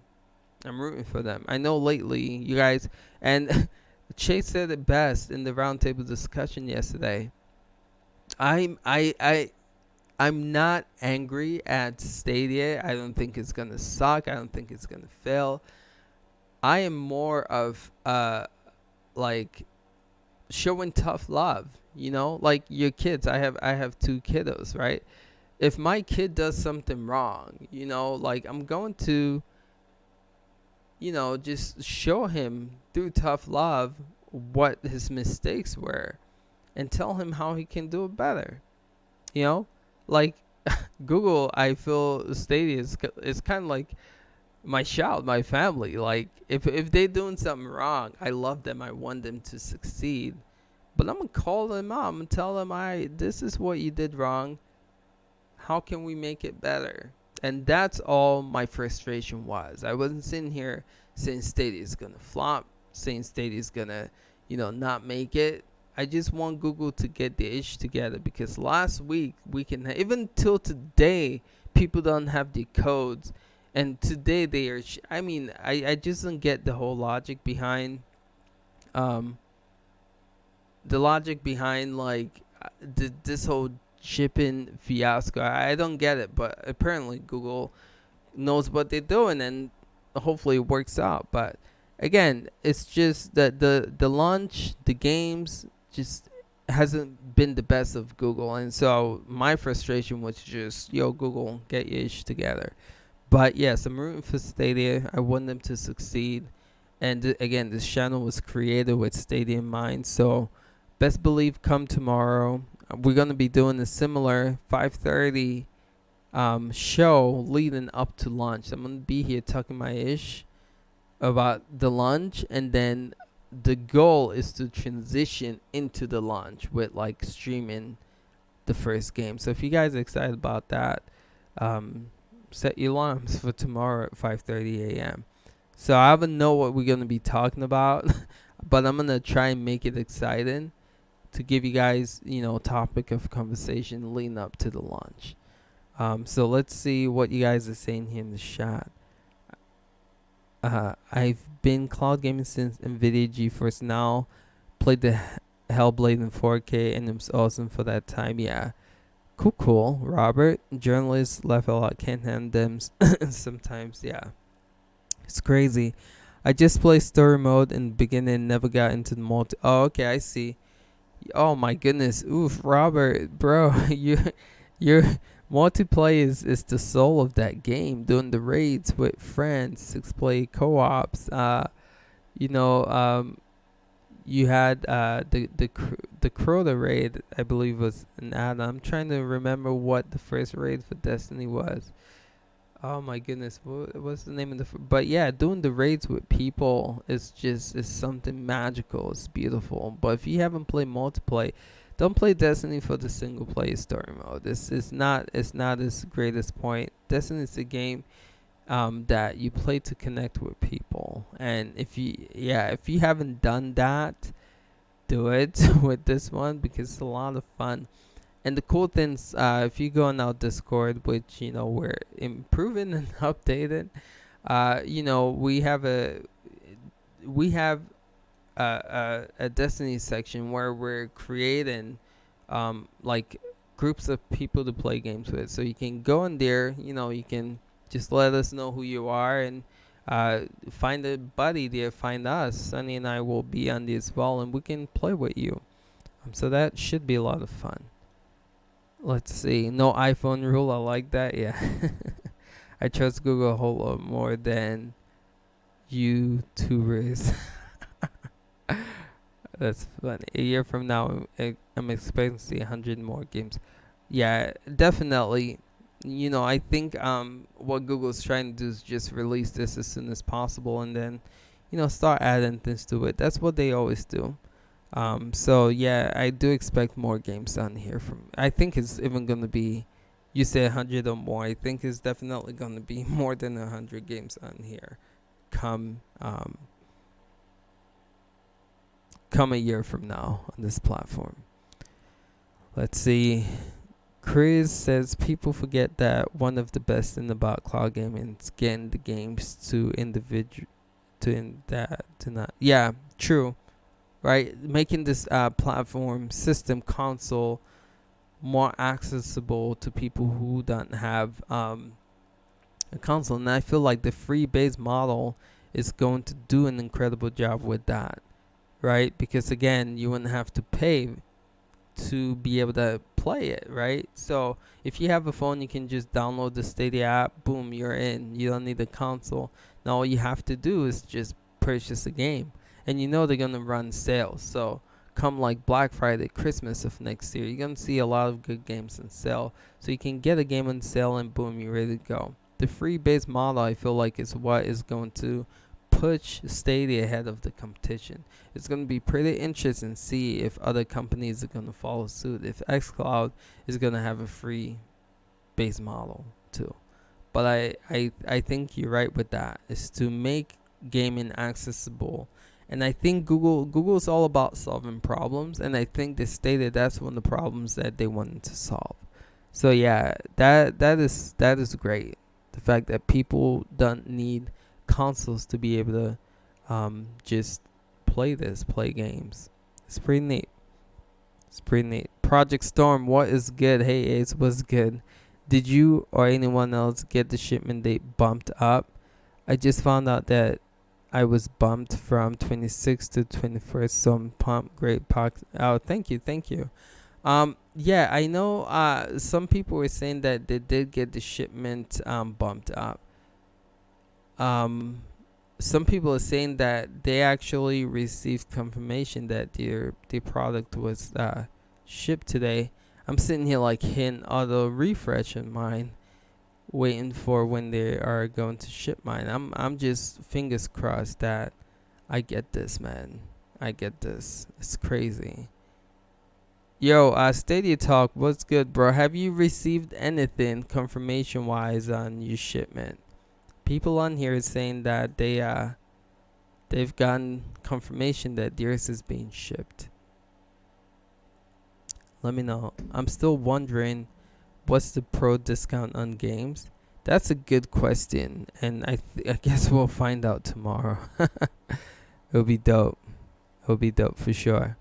I'm rooting for them. I know lately, you guys, and Chase said it best in the roundtable discussion yesterday. I'm I I I'm not angry at Stadia. I don't think it's gonna suck. I don't think it's gonna fail. I am more of like showing tough love. You know, like your kids. I have two kiddos, right? If my kid does something wrong, like I'm going to, just show him through tough love what his mistakes were and tell him how he can do it better. You know, like Google, I feel Stadia is kind of like my child, my family. Like if they doing something wrong, I love them. I want them to succeed. But I'm gonna call them out. I'm gonna tell them, this is what you did wrong. How can we make it better? And that's all my frustration was. I wasn't sitting here saying Stadia is gonna flop, saying Stadia is gonna, not make it. I just want Google to get the ish together, because last week even till today, people don't have the codes, and today they are. I just don't get the whole logic behind, um, like this whole shipping fiasco. I don't get it, but apparently Google knows what they're doing, and hopefully it works out. But again, it's just that the launch, the games just hasn't been the best of Google, and so my frustration was just, yo, Google, get your ish together. But yes, I'm rooting for Stadia. I want them to succeed. And again, this channel was created with Stadia in mind, so best believe come tomorrow, we're going to be doing a similar 5:30 show leading up to lunch. I'm going to be here talking my ish about the lunch, and then the goal is to transition into the lunch with like streaming the first game. So if you guys are excited about that, set your alarms for tomorrow at 5:30 a.m. So I don't know what we're going to be talking about, but I'm going to try and make it exciting to give you guys, topic of conversation leading up to the launch. So let's see what you guys are saying here in the chat. I've been cloud gaming since NVIDIA GeForce Now. Played the Hellblade in 4K, and it was awesome for that time. Yeah. Cool. Robert, journalists level out, can't handle them sometimes. Yeah. It's crazy. I just played story mode in the beginning, never got into the multi. Oh, okay, I see. Oh my goodness. Oof, Robert, bro, your multiplayer is the soul of that game. Doing the raids with friends, 6-player co-ops. You had the Crota raid, I believe, was an add-on. I'm trying to remember what the first raid for Destiny was. Oh my goodness, what's the name of the? But yeah, doing the raids with people is something magical. It's beautiful. But if you haven't played multiplayer, don't play Destiny for the single player story mode. It's not its greatest point. Destiny is a game that you play to connect with people. And if you haven't done that, do it with this one, because it's a lot of fun. And the cool things, if you go on our Discord, which we're improving and updated, we have a Destiny section where we're creating like groups of people to play games with. So you can go in there, you can just let us know who you are, and find a buddy there, find us. Sunny and I will be on there as well, and we can play with you. So that should be a lot of fun. Let's see. No iPhone rule. I like that. Yeah. I trust Google a whole lot more than YouTubers. That's funny. A year from now, I'm expecting to see 100 more games. Yeah, definitely. I think what Google's trying to do is just release this as soon as possible, and then, start adding things to it. That's what they always do. So yeah, I do expect more games on here from. I think it's even gonna be, you say 100 or more. I think it's definitely gonna be more than 100 games on here. Come come a year from now on this platform. Let's see. Chris says people forget that one of the best thing about cloud gaming is getting the games to individual to in that to not. Yeah, true. Right, making this platform system console more accessible to people who don't have a console, and I feel like the free base model is going to do an incredible job with that, right? Because again, you wouldn't have to pay to be able to play it, right? So if you have a phone, you can just download the Stadia app. Boom, you're in. You don't need a console. Now all you have to do is just purchase a game, and they're gonna run sales. So come like Black Friday, Christmas of next year, you're gonna see a lot of good games on sale. So you can get a game on sale, and boom, you're ready to go. The free base model, I feel like, is what is going to push Stadia ahead of the competition. It's going to be pretty interesting to see if other companies are going to follow suit. If xCloud is going to have a free base model too. But I think you're right with that. Is to make gaming accessible. And I think Google's all about solving problems, and I think they stated that's one of the problems that they wanted to solve. So yeah, that is great. The fact that people don't need consoles to be able to just play games. It's pretty neat. It's pretty neat. Project Storm, what is good? Hey Ace, what's good? Did you or anyone else get the shipment date bumped up? I just found out that I was bumped from 26th to 21st, so I'm pumped. Great pox. Oh, thank you, thank you. Yeah, I know. Some people were saying that they did get the shipment bumped up. Um, some people are saying that they actually received confirmation that their product was shipped today. I'm sitting here like hitting auto refresh in mine, waiting for when they are going to ship mine. I'm just fingers crossed that I get this, man. I get this. It's crazy. Yo, Stadia Talk, what's good, bro? Have you received anything confirmation wise on your shipment? People on here is saying that they've gotten confirmation that theirs is being shipped. Let me know. I'm still wondering what's the pro discount on games. That's a good question, and I guess we'll find out tomorrow. It'll be dope. It'll be dope for sure.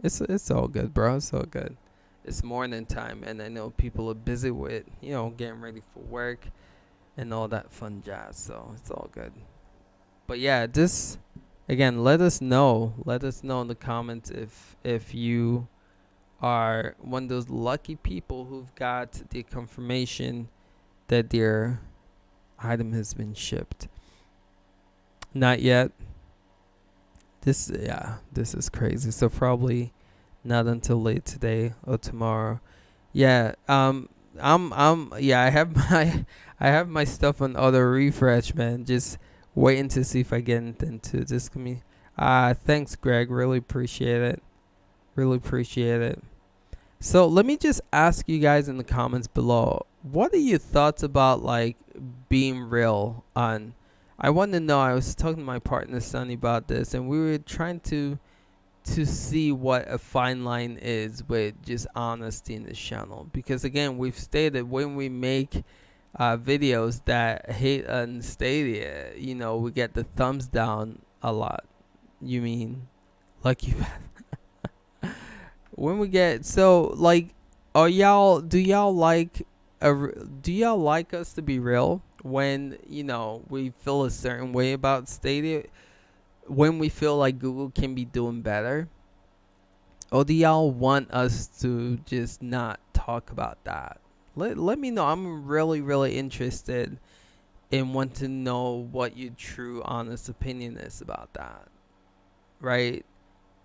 It's all good, bro. It's all good. It's morning time, and I know people are busy with getting ready for work and all that fun jazz. So it's all good. But yeah, this again. Let us know. Let us know in the comments if you are one of those lucky people who've got the confirmation that their item has been shipped. Not yet. This is crazy. So probably not until late today or tomorrow. Yeah. I have my stuff on auto refresh, man. Just waiting to see if I get anything to this me. Thanks, Greg. Really appreciate it. Really appreciate it. So let me just ask you guys in the comments below, what are your thoughts about like being real on? I want to know. I was talking to my partner Sunny about this, and we were trying to see what a fine line is with just honesty in this channel. Because again, we've stated when we make videos that hate on Stadia, we get the thumbs down a lot. You mean lucky when we get so like, do y'all like us to be real when we feel a certain way about Stadia, when we feel like Google can be doing better? Or do y'all want us to just not talk about that? Let me know. I'm really, really interested and want to know what your true, honest opinion is about that. right?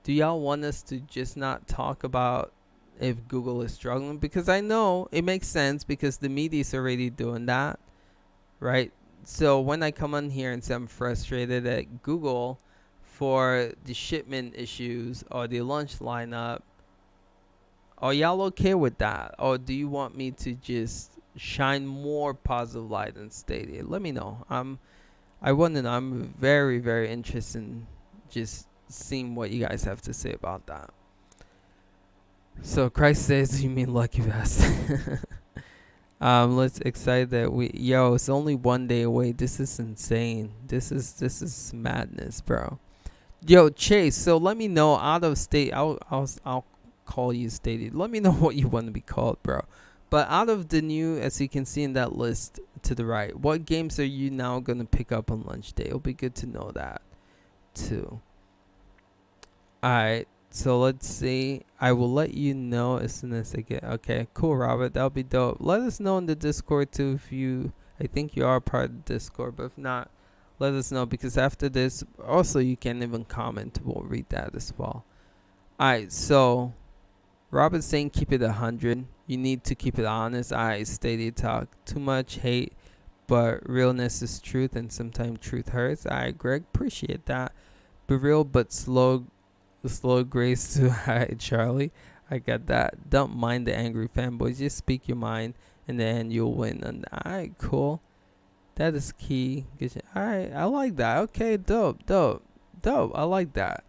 Do y'all want us to just not talk about if Google is struggling? Because I know it makes sense because the media is already doing that, right? So when I come on here and say I'm frustrated at Google for the shipment issues or the launch lineup, are y'all okay with that? Or do you want me to just shine more positive light in Stadia? Let me know. I want to know. I'm very, very interested in just seeing what you guys have to say about that. So Christ says, you mean lucky bastard. Let's excited that it's only 1 day away. This is insane. This is madness, bro. Yo, Chase. So let me know out of state. I'll call you stated. Let me know what you want to be called, bro. But out of the new, as you can see in that list to the right, what games are you now gonna pick up on launch day? It'll be good to know that too. Alright, so let's see. I will let you know as soon as I get. Okay, cool, Robert. That'll be dope. Let us know in the Discord too if you. I think you are part of the Discord, but if not, let us know because after this, also you can even comment. We'll read that as well. Alright, so Robert's saying keep it 100. You need to keep it honest. Alright, Stadia talk. Too much hate, but realness is truth, and sometimes truth hurts. Alright, Greg, appreciate that. Be real but slow grace to hi Charlie. I got that. Don't mind the angry fanboys. Just speak your mind, and then you'll win. And alright, cool. That is key. Alright, I like that. Okay, dope. I like that.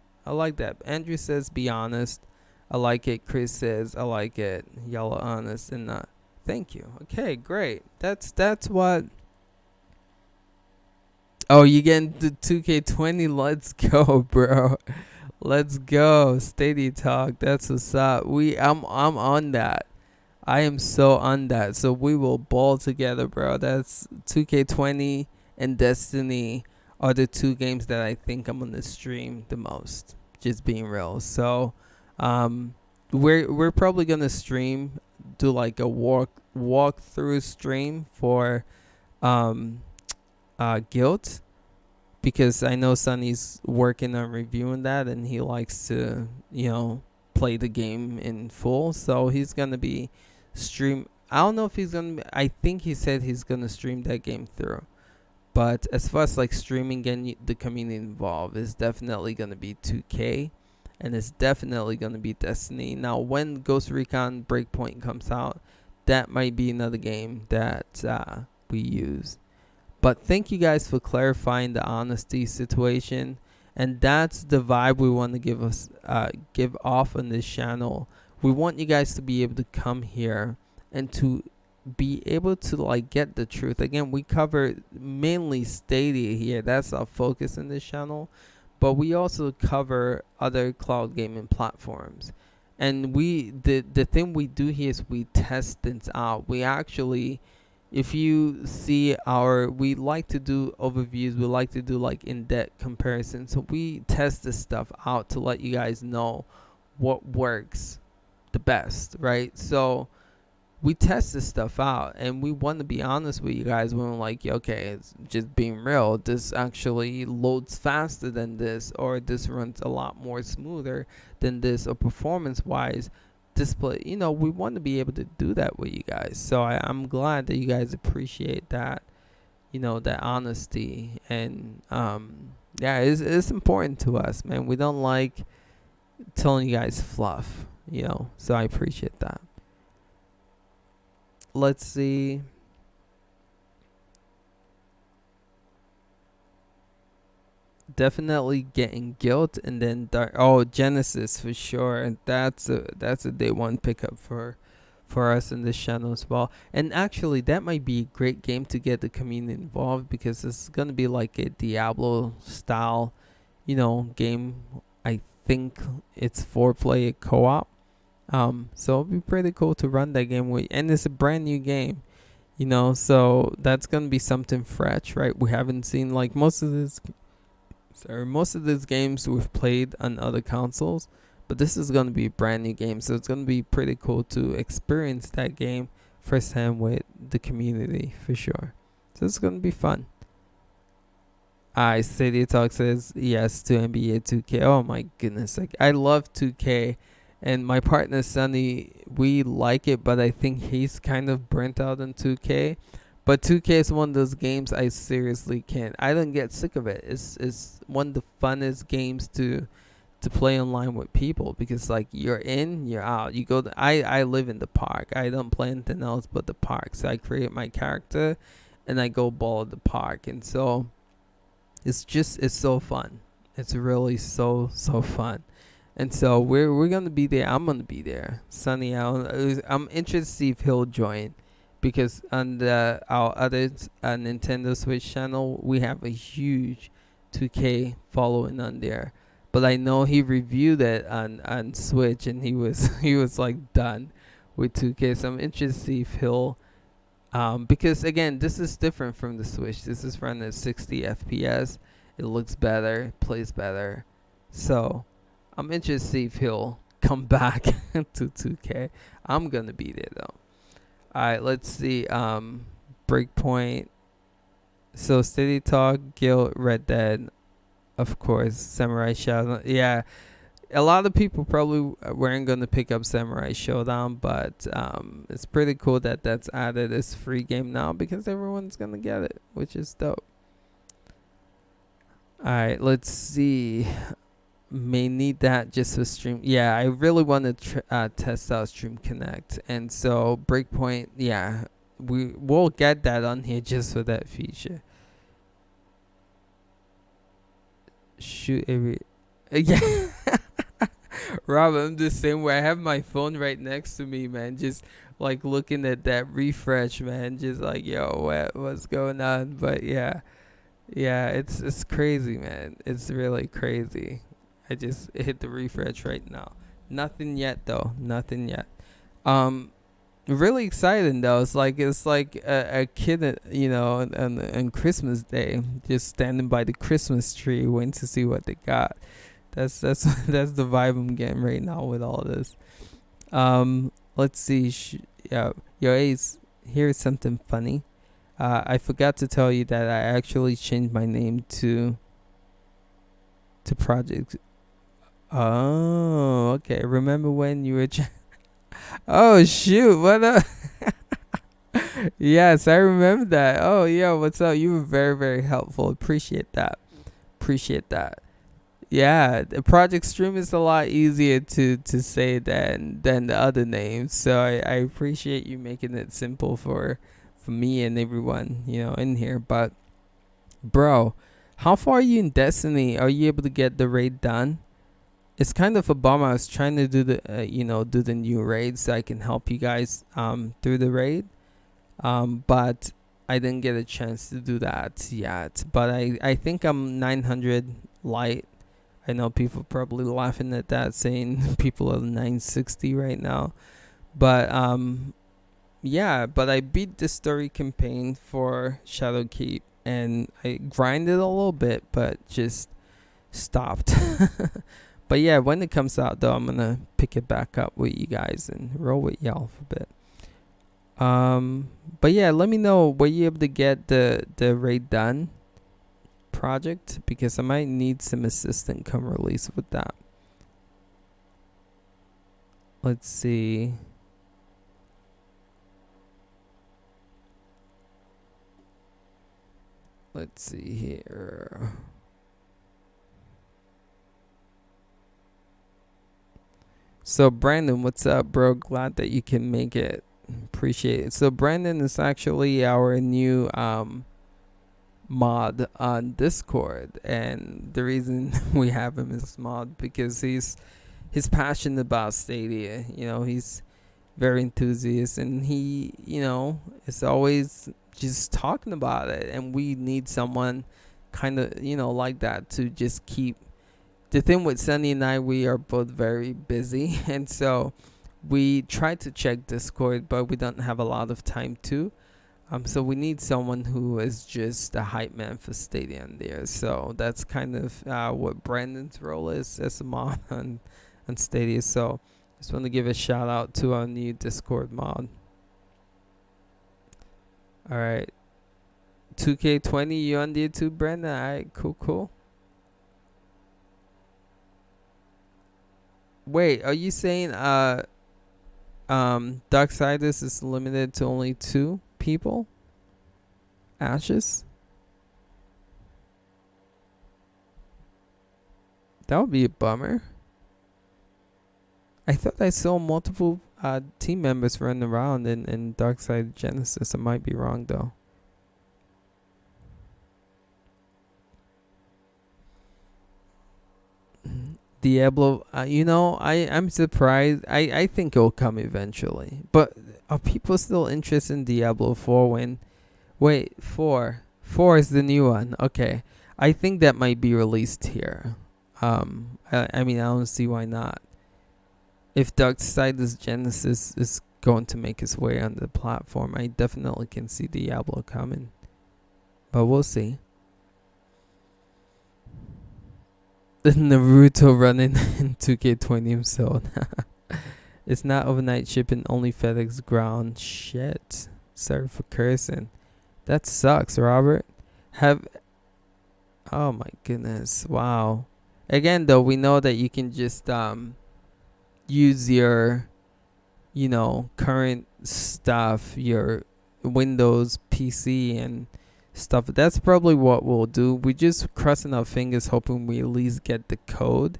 Andrew says be honest. I like it. Chris says I like it. Y'all are honest and not. Thank you. Okay, great. That's what. Oh, you getting the 2K20? Let's go, bro. Let's go. Stadia talk. That's what's up. I'm on that. I am so on that. So we will ball together, bro. That's 2K20 and Destiny are the two games that I think I'm gonna stream the most. Just being real. So we're probably gonna do like a walkthrough stream for Guild, because I know Sonny's working on reviewing that and he likes to, play the game in full. So he's going to be I don't know if he's going to I think he said he's going to stream that game through. But as far as like streaming, getting the community involved, is definitely going to be 2K, and it's definitely going to be Destiny. Now, when Ghost Recon Breakpoint comes out, that might be another game that we use. But thank you guys for clarifying the honesty situation, and that's the vibe we want to give off on this channel. We want you guys to be able to come here and to be able to like get the truth. Again, we cover mainly Stadia here. That's our focus in this channel, but we also cover other cloud gaming platforms. And the thing we do here is we test things out. We actually, if you see we like to do overviews, we like to do like in-depth comparisons. So we test this stuff out to let you guys know what works the best, right? So we test this stuff out, and we want to be honest with you guys when we're like, okay, it's just being real. This actually loads faster than this, or this runs a lot more smoother than this, or performance-wise, display. We want to be able to do that with you guys. So I'm glad that you guys appreciate that, that honesty, and it's important to us, man. We don't like telling you guys fluff, so I appreciate that. Let's see. Definitely getting guilt, and then Genesis for sure. And that's a day one pickup for us in this channel as well. And actually, that might be a great game to get the community involved, because it's gonna be like a Diablo style, game. I think it's 4-player co-op. So it'll be pretty cool to run that game with, and it's a brand new game, so that's gonna be something fresh, right? We haven't seen like most of these games we've played on other consoles, but this is gonna be a brand new game, so it's gonna be pretty cool to experience that game firsthand with the community for sure. So it's gonna be fun. Stadia Talk says yes to NBA 2K. Oh my goodness, like I love 2K, and my partner Sunny, we like it, but I think he's kind of burnt out on 2K. But 2K is one of those games I seriously can't. I don't get sick of it. It's one of the funnest games to play online with people, because like you're in, you're out. You go to, I live in the park. I don't play anything else but the park. So I create my character and I go ball at the park. And so it's so fun. It's really so fun. And so we're gonna be there. I'm gonna be there. Sunny out. I'm interested to see if he'll join, because on our other Nintendo Switch channel, we have a huge 2K following on there. But I know he reviewed it on Switch, and he was he was like done with 2K. So I'm interested to see if he'll, because again, this is different from the Switch. This is running at 60 FPS. It looks better, plays better. So I'm interested to see if he'll come back to 2K. I'm gonna be there though. All right, let's see. Breakpoint. So City Talk, Guild, Red Dead, of course, Samurai Shodown. Yeah, a lot of people probably weren't going to pick up Samurai Showdown, but it's pretty cool that that's added as free game now, because everyone's going to get it, which is dope. All right, let's see. May need that just for stream. Yeah, I really want to test out Stream Connect, and so Breakpoint. Yeah, we'll get that on here just for that feature. Shoot every. Yeah. Rob, I'm the same way. I have my phone right next to me, man. Just like looking at that refresh, man. Just like, yo, what's going on? But yeah, it's crazy, man. It's really crazy. I just hit the refresh right now. Nothing yet, though. Nothing yet. Really exciting though. It's like a kid, on Christmas Day, just standing by the Christmas tree, waiting to see what they got. That's that's the vibe I'm getting right now with all this. Let's see. Yo, Ace. Here's something funny. I forgot to tell you that I actually changed my name to Project. Oh, okay. Remember when you were? Oh shoot! What up? Yes, I remember that. Oh yeah, what's up? You were very helpful. Appreciate that. Appreciate that. Yeah, the Project Stream is a lot easier to say than the other names. So I appreciate you making it simple for me and everyone, in here. But bro, how far are you in Destiny? Are you able to get the raid done? It's kind of a bummer. I was trying to do do the new raid so I can help you guys through the raid. But I didn't get a chance to do that yet. But I think I'm 900 light. I know people probably laughing at that, saying people are 960 right now. But yeah, but I beat the story campaign for Shadowkeep, and I grinded a little bit, but just stopped. But yeah, when it comes out though, I'm gonna pick it back up with you guys and roll with y'all for a bit. But yeah, let me know, were you able to get the raid done project, because I might need some assistant come release with that. Let's see. Let's see here. So Brandon, what's up, bro? Glad that you can make it. Appreciate it. So Brandon is actually our new mod on Discord, and the reason we have him as mod because he's passionate about Stadia. He's very enthusiastic, and he is always just talking about it, and we need someone kind of like that to just keep. The thing with Sunny and I, we are both very busy, and so we try to check Discord, but we don't have a lot of time to. So we need someone who is just a hype man for Stadia in there. So that's kind of what Brandon's role is as a mod on Stadia. So just want to give a shout out to our new Discord mod. All right. 2K20, you on the YouTube, Brandon? Alright, cool. Wait, are you saying Darksiders is limited to only 2 people? Ashes? That would be a bummer. I thought I saw multiple team members running around in Darkside Genesis. I might be wrong though. Diablo, I'm surprised. I think it'll come eventually. But are people still interested in Diablo 4 when... Wait, 4. 4 is the new one. Okay. I think that might be released here. I mean, I don't see why not. If Darksiders Genesis is going to make its way on the platform, I definitely can see Diablo coming. But we'll see. Naruto running in 2K20 himself. It's not overnight shipping, only FedEx ground. Shit. Sorry for cursing. That sucks, Robert. Oh my goodness. Wow. Again, though, we know that you can just use your, current stuff, your Windows PC and stuff. That's probably what we'll do. We're just crossing our fingers, hoping we at least get the code.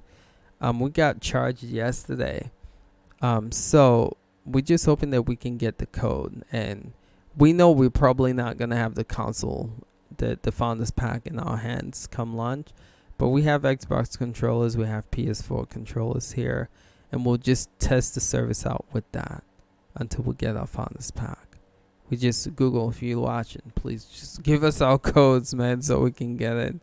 We got charged yesterday. So we're just hoping that we can get the code. And we know we're probably not going to have the console, the Founders Pack in our hands come launch. But we have Xbox controllers, we have PS4 controllers here, and we'll just test the service out with that until we get our Founders Pack. We just, Google, if you're watching, please just give us our codes, man, so we can get it.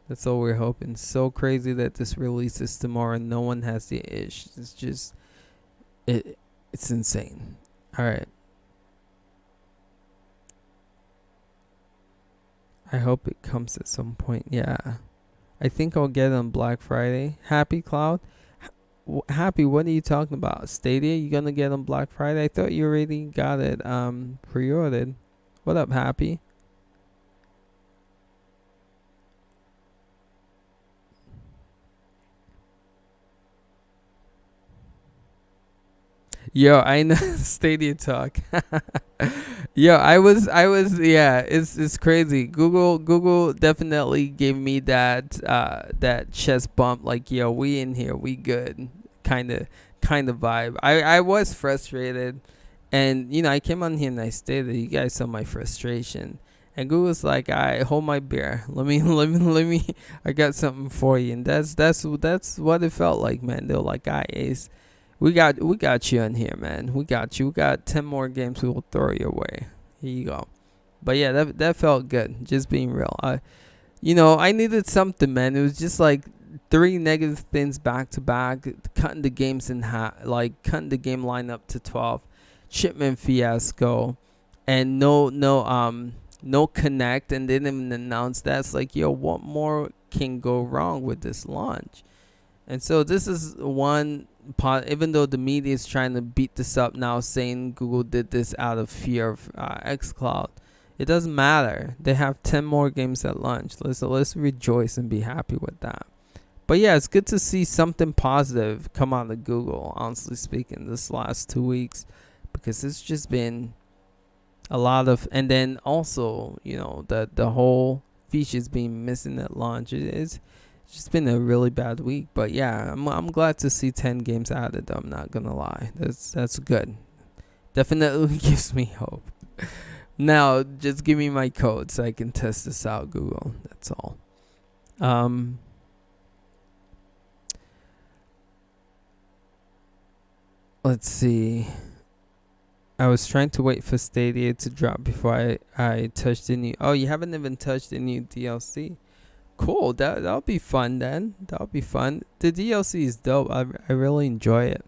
That's all we're hoping. So crazy that this releases tomorrow and no one has the ish. It's just, it's insane. All right. I hope it comes at some point. Yeah. I think I'll get it on Black Friday. Happy Cloud? Happy, what are you talking about? Stadia, you gonna get on Black Friday? I thought you already got it pre-ordered. What up, Happy? Yo, I know Stadia talk. Yo, yeah, it's crazy. Google definitely gave me that chest bump, like, yo, we in here, we good, kind of vibe. I was frustrated, and I came on here and I stated, you guys saw my frustration, and Google's like, I hold my beer. Let me. I got something for you, and that's what it felt like, man. They were like, Ace. We got you in here, man. We got you. We got 10 more games we will throw your way. Here you go. But yeah, that felt good. Just being real. I needed something, man. It was just like 3 negative things back to back, cutting the games in half, like cutting the game lineup to 12, shipment fiasco, and no connect, and they didn't even announce that. It's like, yo, what more can go wrong with this launch? And so this is one part, even though the media is trying to beat this up now, saying Google did this out of fear of xCloud. It doesn't matter. They have 10 more games at launch. Let's rejoice and be happy with that. But yeah, it's good to see something positive come out of Google, honestly speaking, this last 2 weeks. Because it's just been a lot of... And then also, the whole features being missing at launch. It's just been a really bad week. But yeah, I'm glad to see 10 games added. I'm not gonna lie. That's good. Definitely gives me hope. Now, just give me my code so I can test this out, Google. That's all. Let's see. I was trying to wait for Stadia to drop before I touched the new... Oh, you haven't even touched the new DLC. Cool. That'll be fun then. That'll be fun. The DLC is dope. I really enjoy it.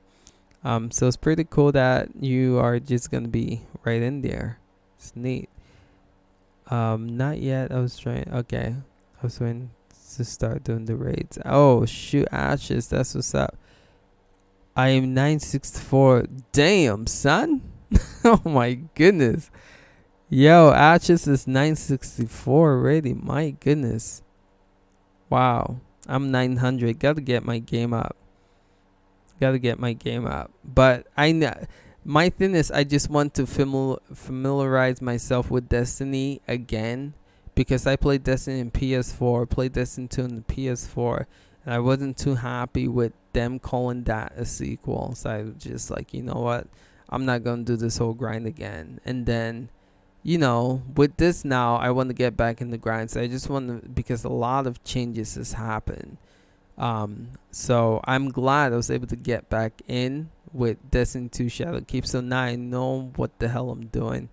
So it's pretty cool that you are just gonna be right in there. It's neat. Not yet. I was trying. Okay. I was waiting to start doing the raids. Oh shoot, Ashes. That's what's up. I am 964. Damn, son. Oh my goodness. Yo, Atchis is 964 already. My goodness. Wow. I'm 900. Gotta get my game up. Gotta get my game up. But my thing is, I just want to familiarize myself with Destiny again, because I played Destiny in PS4, played Destiny 2 in the PS4, and I wasn't too happy with them calling that a sequel. So I was just like, you know what? I'm not gonna do this whole grind again. And then, with this now, I want to get back in the grind. So I just want to, because a lot of changes has happened. So I'm glad I was able to get back in with Destiny 2 Shadowkeep. So now I know what the hell I'm doing.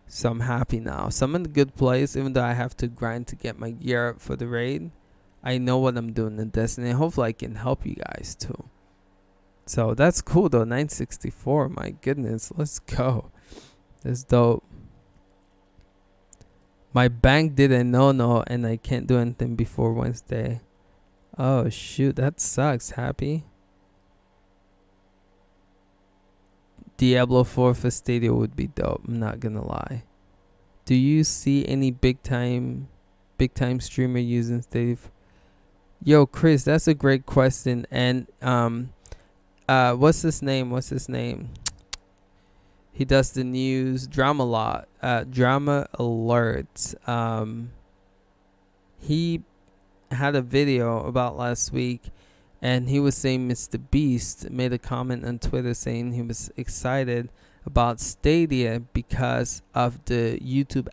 So I'm happy now. So I'm in a good place, even though I have to grind to get my gear up for the raid. I know what I'm doing in Destiny. Hopefully I can help you guys too. So that's cool though. 964. My goodness. Let's go. That's dope. My bank did a no, and I can't do anything before Wednesday. Oh shoot, that sucks. Happy. Diablo 4 for Stadia would be dope. I'm not gonna lie. Do you see any big time streamer using Stadia? Yo, Chris, that's a great question. And what's his name? He does the news drama lot. Drama alerts. He had a video about last week, and he was saying Mr. Beast made a comment on Twitter saying he was excited about Stadia because of the YouTube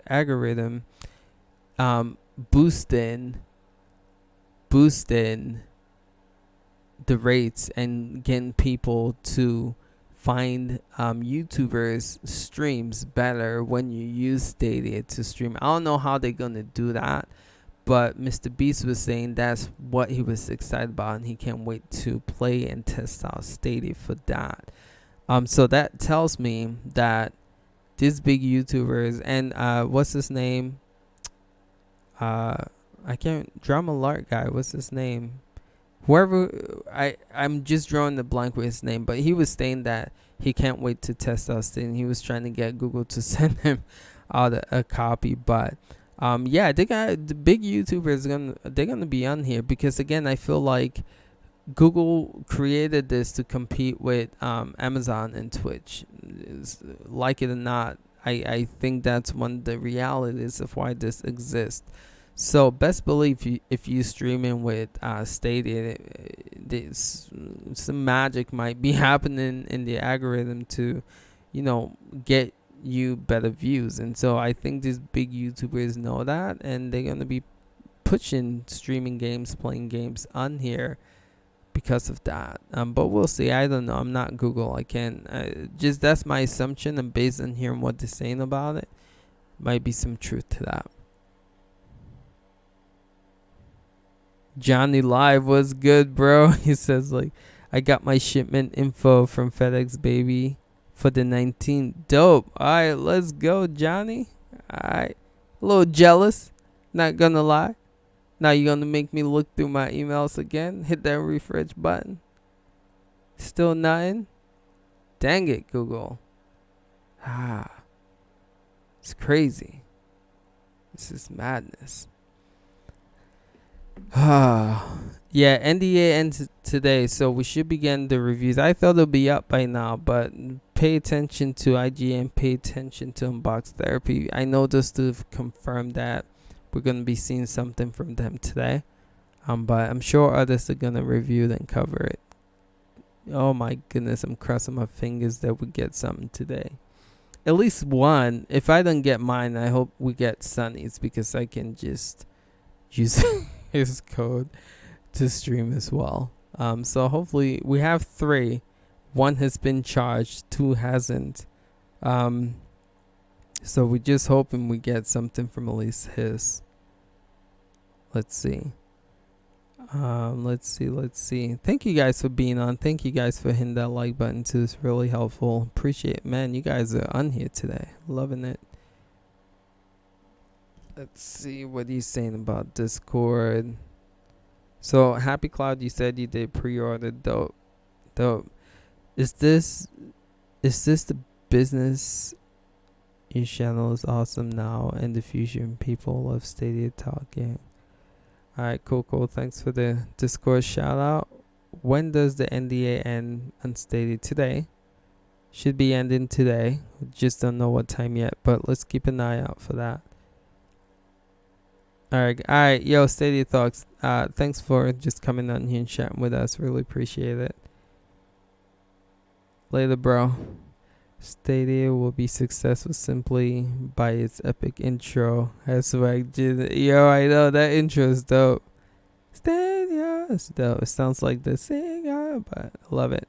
algorithm boosting the rates and getting people to find YouTubers streams better when you use Stadia to stream. I don't know how they're gonna do that, but Mr. Beast was saying that's what he was excited about, and he can't wait to play and test out Stadia for that. So that tells me that these big YouTubers and what's his name? I can't drama alert guy. What's his name? Whoever I'm just drawing the blank with his name, but he was saying that he can't wait to test out Stadia, and he was trying to get Google to send him out a copy, but. Yeah, they got the big YouTubers they're gonna be on here, because again, I feel like Google created this to compete with Amazon and Twitch. Like it or not, I think that's one of the realities of why this exists. So best believe if you streaming with Stadia, some magic might be happening in the algorithm to, get you better views. And so I think these big YouTubers know that, and they're gonna be pushing streaming games, playing games on here because of that. But we'll see. I don't know. I'm not Google. I can't. Just that's my assumption, and based on hearing what they're saying about it, might be some truth to that. Johnny Live was good, bro. He says like, I got my shipment info from FedEx, baby. For the 19th. Dope. Alright, let's go, Johnny. Alright. A little jealous. Not gonna lie. Now you're gonna make me look through my emails again. Hit that refresh button. Still nothing? Dang it, Google. It's crazy. This is madness. Yeah, NDA ends today, so we should begin the reviews. I thought it'll be up by now, but pay attention to IGN, pay attention to Unbox Therapy. I know those two have confirmed that we're gonna be seeing something from them today. But I'm sure others are gonna review it and cover it. Oh my goodness, I'm crossing my fingers that we get something today. At least one. If I don't get mine, I hope we get Sunny's, because I can just use his code to stream as well. So hopefully we have 3. 1 has been charged, 2 hasn't. So we're just hoping we get something from at least his. Let's see. Let's see. Thank you guys for being on. Thank you guys for hitting that like button too. It's really helpful. Appreciate it. Man, you guys are on here today. Loving it. Let's see what he's saying about Discord. So Happy Cloud, you said you did pre-order. Dope. Is this the business Your channel is awesome now and the fusion. People love Stadia talking. Alright, cool. Thanks for the Discord shout out. When does the NDA end on Stadia? Today. Should be ending today. Just don't know what time yet, but let's keep an eye out for that. Alright, yo, Stadia Talks. Thanks for just coming on here and chatting with us. Really appreciate it. Later, bro. Stadia will be successful simply by its epic intro. Hashtag yo, I know that intro is dope. Stadia is dope. It sounds like the singer, but I love it.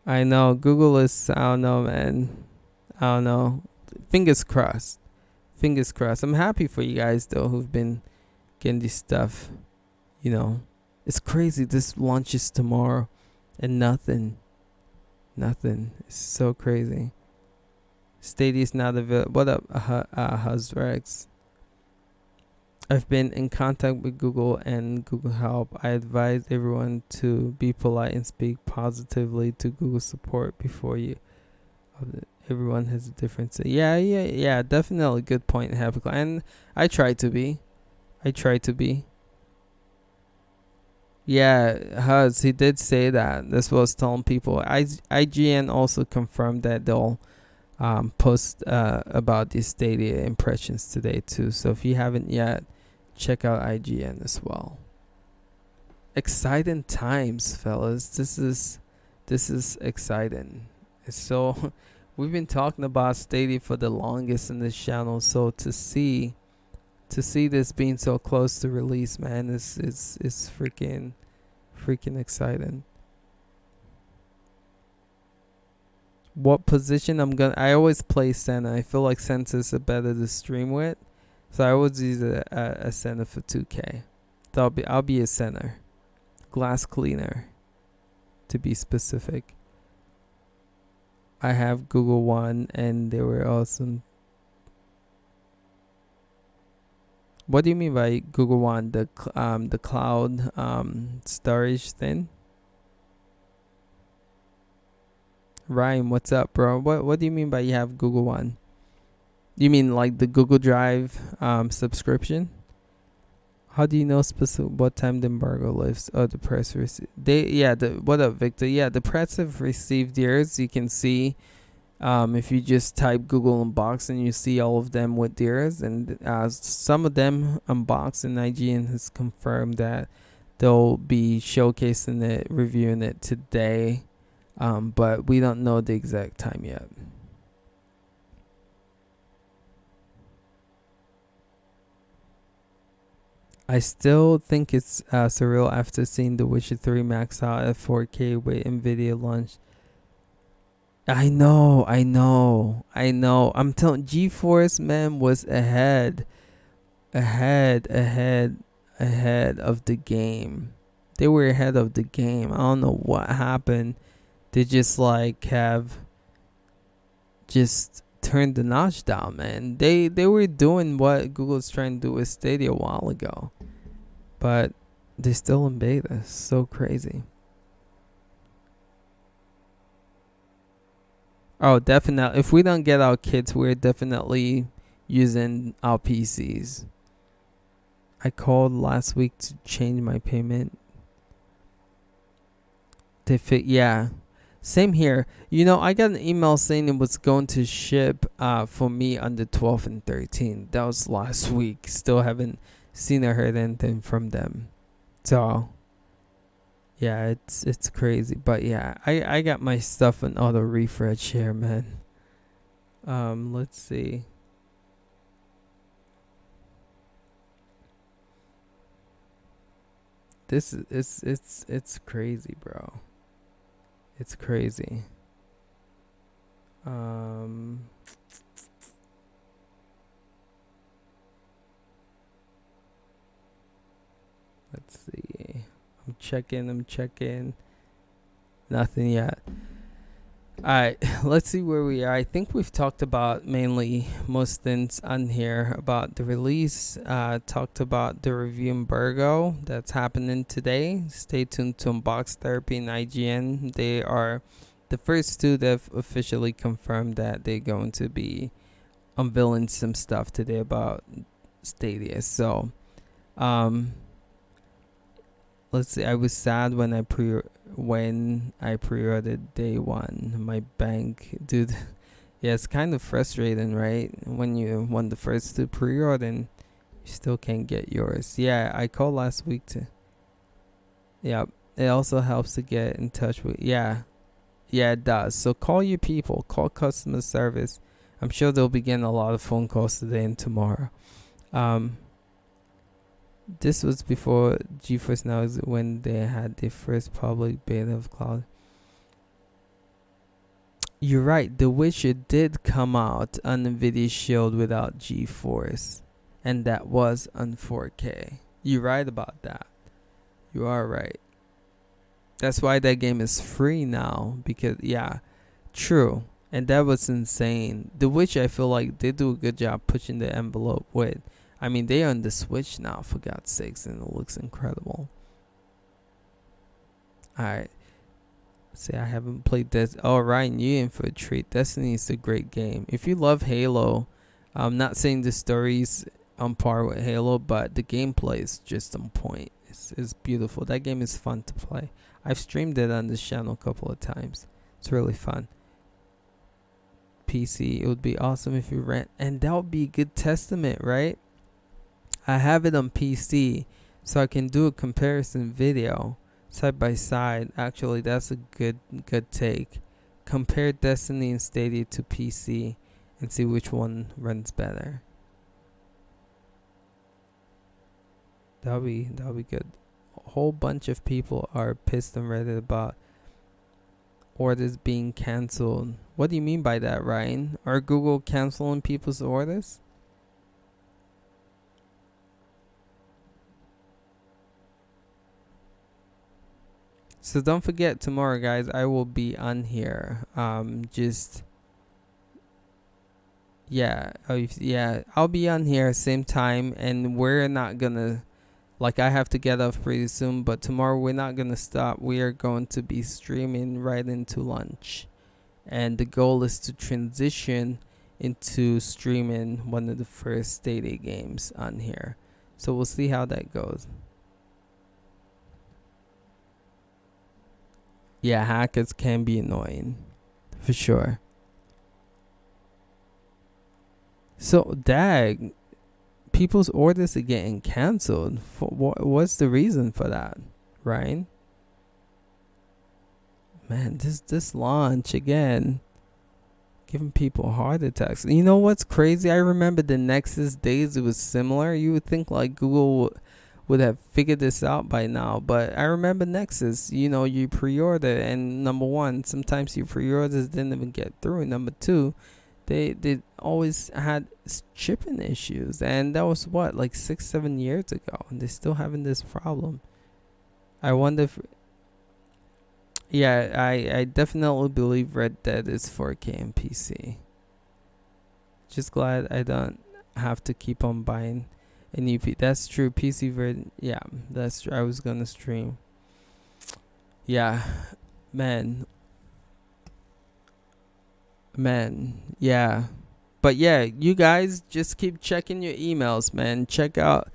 I know Google is. I don't know, man. I don't know. Fingers crossed. Fingers crossed. I'm happy for you guys though who've been getting this stuff. You know, it's crazy. This launches tomorrow, and nothing. It's so crazy. Stadia's not available. What up, Huzrex? I've been in contact with Google and Google Help. I advise everyone to be polite and speak positively to Google support before you. Everyone has a difference. Yeah. Definitely good point, Happy. And I try to be. Yeah, Huz, he did say that. This was telling people. IGN also confirmed that they'll post about these Stadia impressions today too. So if you haven't yet, check out IGN as well. Exciting times, fellas. This is exciting. So we've been talking about Stadia for the longest in this channel. So to see this being so close to release, man, is freaking exciting. What position I always play center. I feel like center is better to stream with, so I always use a center for 2K. So I'll be a center, glass cleaner, to be specific. I have Google One, and they were awesome. What do you mean by Google One? The cloud storage thing? Ryan, what's up, bro? What do you mean by you have Google One? You mean like the Google Drive subscription? How do you know specific what time the embargo lifts? Oh, the press received. What up, Victor? Yeah, the press have received theirs. You can see. If you just type Google unboxing, you see all of them with theirs, and some of them unboxed, and IGN has confirmed that they'll be showcasing it, reviewing it today, but we don't know the exact time yet. I still think it's surreal after seeing The Witcher 3 max out at 4K with NVIDIA launch. I know. I'm telling GeForce, man, was ahead of the game. They were ahead of the game. I don't know what happened. They just have turned the notch down, man. They were doing what Google's trying to do with Stadia a while ago, but they're still in beta. It's so crazy. Oh, definitely. If we don't get our kits, we're definitely using our PCs. I called last week to change my payment. Yeah. Same here. I got an email saying it was going to ship for me on the 12th and 13th. That was last week. Still haven't seen or heard anything from them. So yeah, it's crazy. But yeah, I got my stuff on auto refresh here, man. Let's see. This is it's crazy, bro. It's crazy. Let's see. I'm checking. Nothing yet. Alright, let's see where we are. I think we've talked about mainly most things on here about the release. Talked about the review embargo that's happening today. Stay tuned to Unbox Therapy and IGN. They are the first two that have officially confirmed that they're going to be unveiling some stuff today about Stadia. So, um, let's see. I was sad when I pre-ordered day one. My bank, dude. Yeah, it's kind of frustrating, right? When you want the first to pre-order and you still can't get yours. Yeah, I called last week to. Yeah, it also helps to get in touch with. Yeah, it does. So call your people, call customer service. I'm sure they'll be getting a lot of phone calls today and tomorrow. Um, this was before GeForce Now is when they had their first public beta of cloud. You're right. The Witcher did come out on Nvidia Shield without GeForce, and that was on 4K. You're right about that. You are right. That's why that game is free now. Because yeah, true. And that was insane. The Witch, I feel like they do a good job pushing the envelope with. I mean, they are on the Switch now, for God's sakes, and it looks incredible. Alright. See, I haven't played this. Oh, Ryan, you in for a treat. Destiny is a great game. If you love Halo, I'm not saying the story's on par with Halo, but the gameplay is just on point. It's beautiful. That game is fun to play. I've streamed it on this channel a couple of times. It's really fun. PC, it would be awesome if you rent, and that would be a good testament, right? I have it on PC, so I can do a comparison video side by side. Actually, that's a good take. Compare Destiny and Stadia to PC and see which one runs better. That'll be good. A whole bunch of people are pissed on Reddit about orders being cancelled. What do you mean by that, Ryan? Are Google canceling people's orders? So don't forget, tomorrow, guys, I will be on here. I'll be on here same time, and we're not gonna, like, I have to get off pretty soon, but tomorrow we're not gonna stop. We are going to be streaming right into lunch, and the goal is to transition into streaming one of the first Stadia games on here. So we'll see how that goes. Yeah, hackers can be annoying, for sure. So, dag, people's orders are getting canceled. What's the reason for that, Ryan? Man, this launch again, giving people heart attacks. You know what's crazy? I remember the Nexus days. It was similar. You would think like Google would have figured this out by now, but I remember Nexus. You pre-order, and number one, sometimes your pre-orders didn't even get through. Number two, they always had shipping issues, and that was what, like 6-7 years ago, and they're still having this problem. I wonder if, yeah, I definitely believe Red Dead is 4K and PC. Just glad I don't have to keep on buying a new PC. That's true. PC version, yeah, that's true. I was gonna stream. Yeah, man, yeah. But yeah, you guys just keep checking your emails, man. Check out.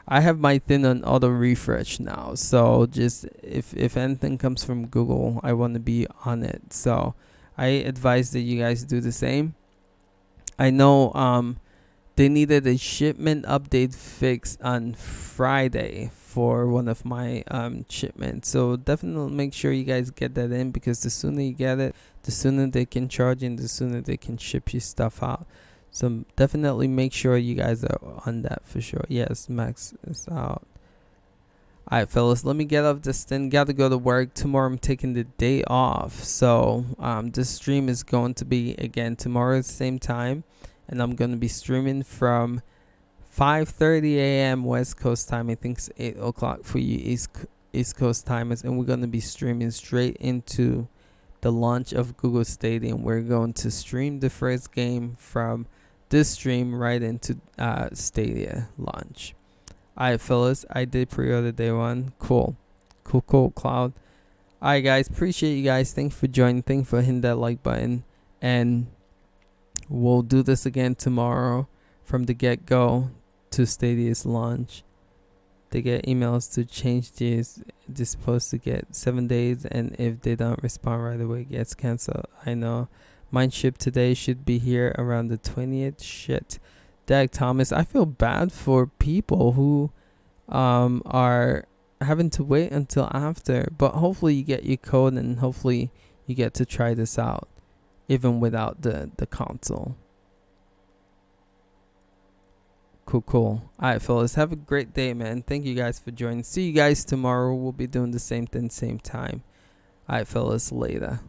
I have my thing on auto refresh now, so just if anything comes from Google, I want to be on it. So I advise that you guys do the same. I know they needed a shipment update fix on Friday for one of my shipments. So definitely make sure you guys get that in, because the sooner you get it, the sooner they can charge you and the sooner they can ship your stuff out. So definitely make sure you guys are on that for sure. Yes, Max is out. Alright, fellas, let me get off this thing. Gotta go to work. Tomorrow I'm taking the day off. So this stream is going to be again tomorrow at the same time. And I'm going to be streaming from 5:30 a.m. West Coast time. I think it's 8 o'clock for you East Coast timers. And we're going to be streaming straight into the launch of Google Stadia. We're going to stream the first game from this stream right into Stadia launch. Alright, fellas, I did pre-order day one. Cool, Cloud. Alright, guys, appreciate you guys. Thanks for joining. Thanks for hitting that like button. And We'll do this again tomorrow from the get-go to Stadia's launch. They get emails to change these. They're supposed to get 7 days, and if they don't respond right away, it gets canceled. I know. Mine shipped today, should be here around the 20th. Shit. Dag Thomas, I feel bad for people who are having to wait until after. But hopefully you get your code, and hopefully you get to try this out, even without the console. Cool. All right, fellas. Have a great day, man. Thank you guys for joining. See you guys tomorrow. We'll be doing the same thing, same time. All right, fellas. Later.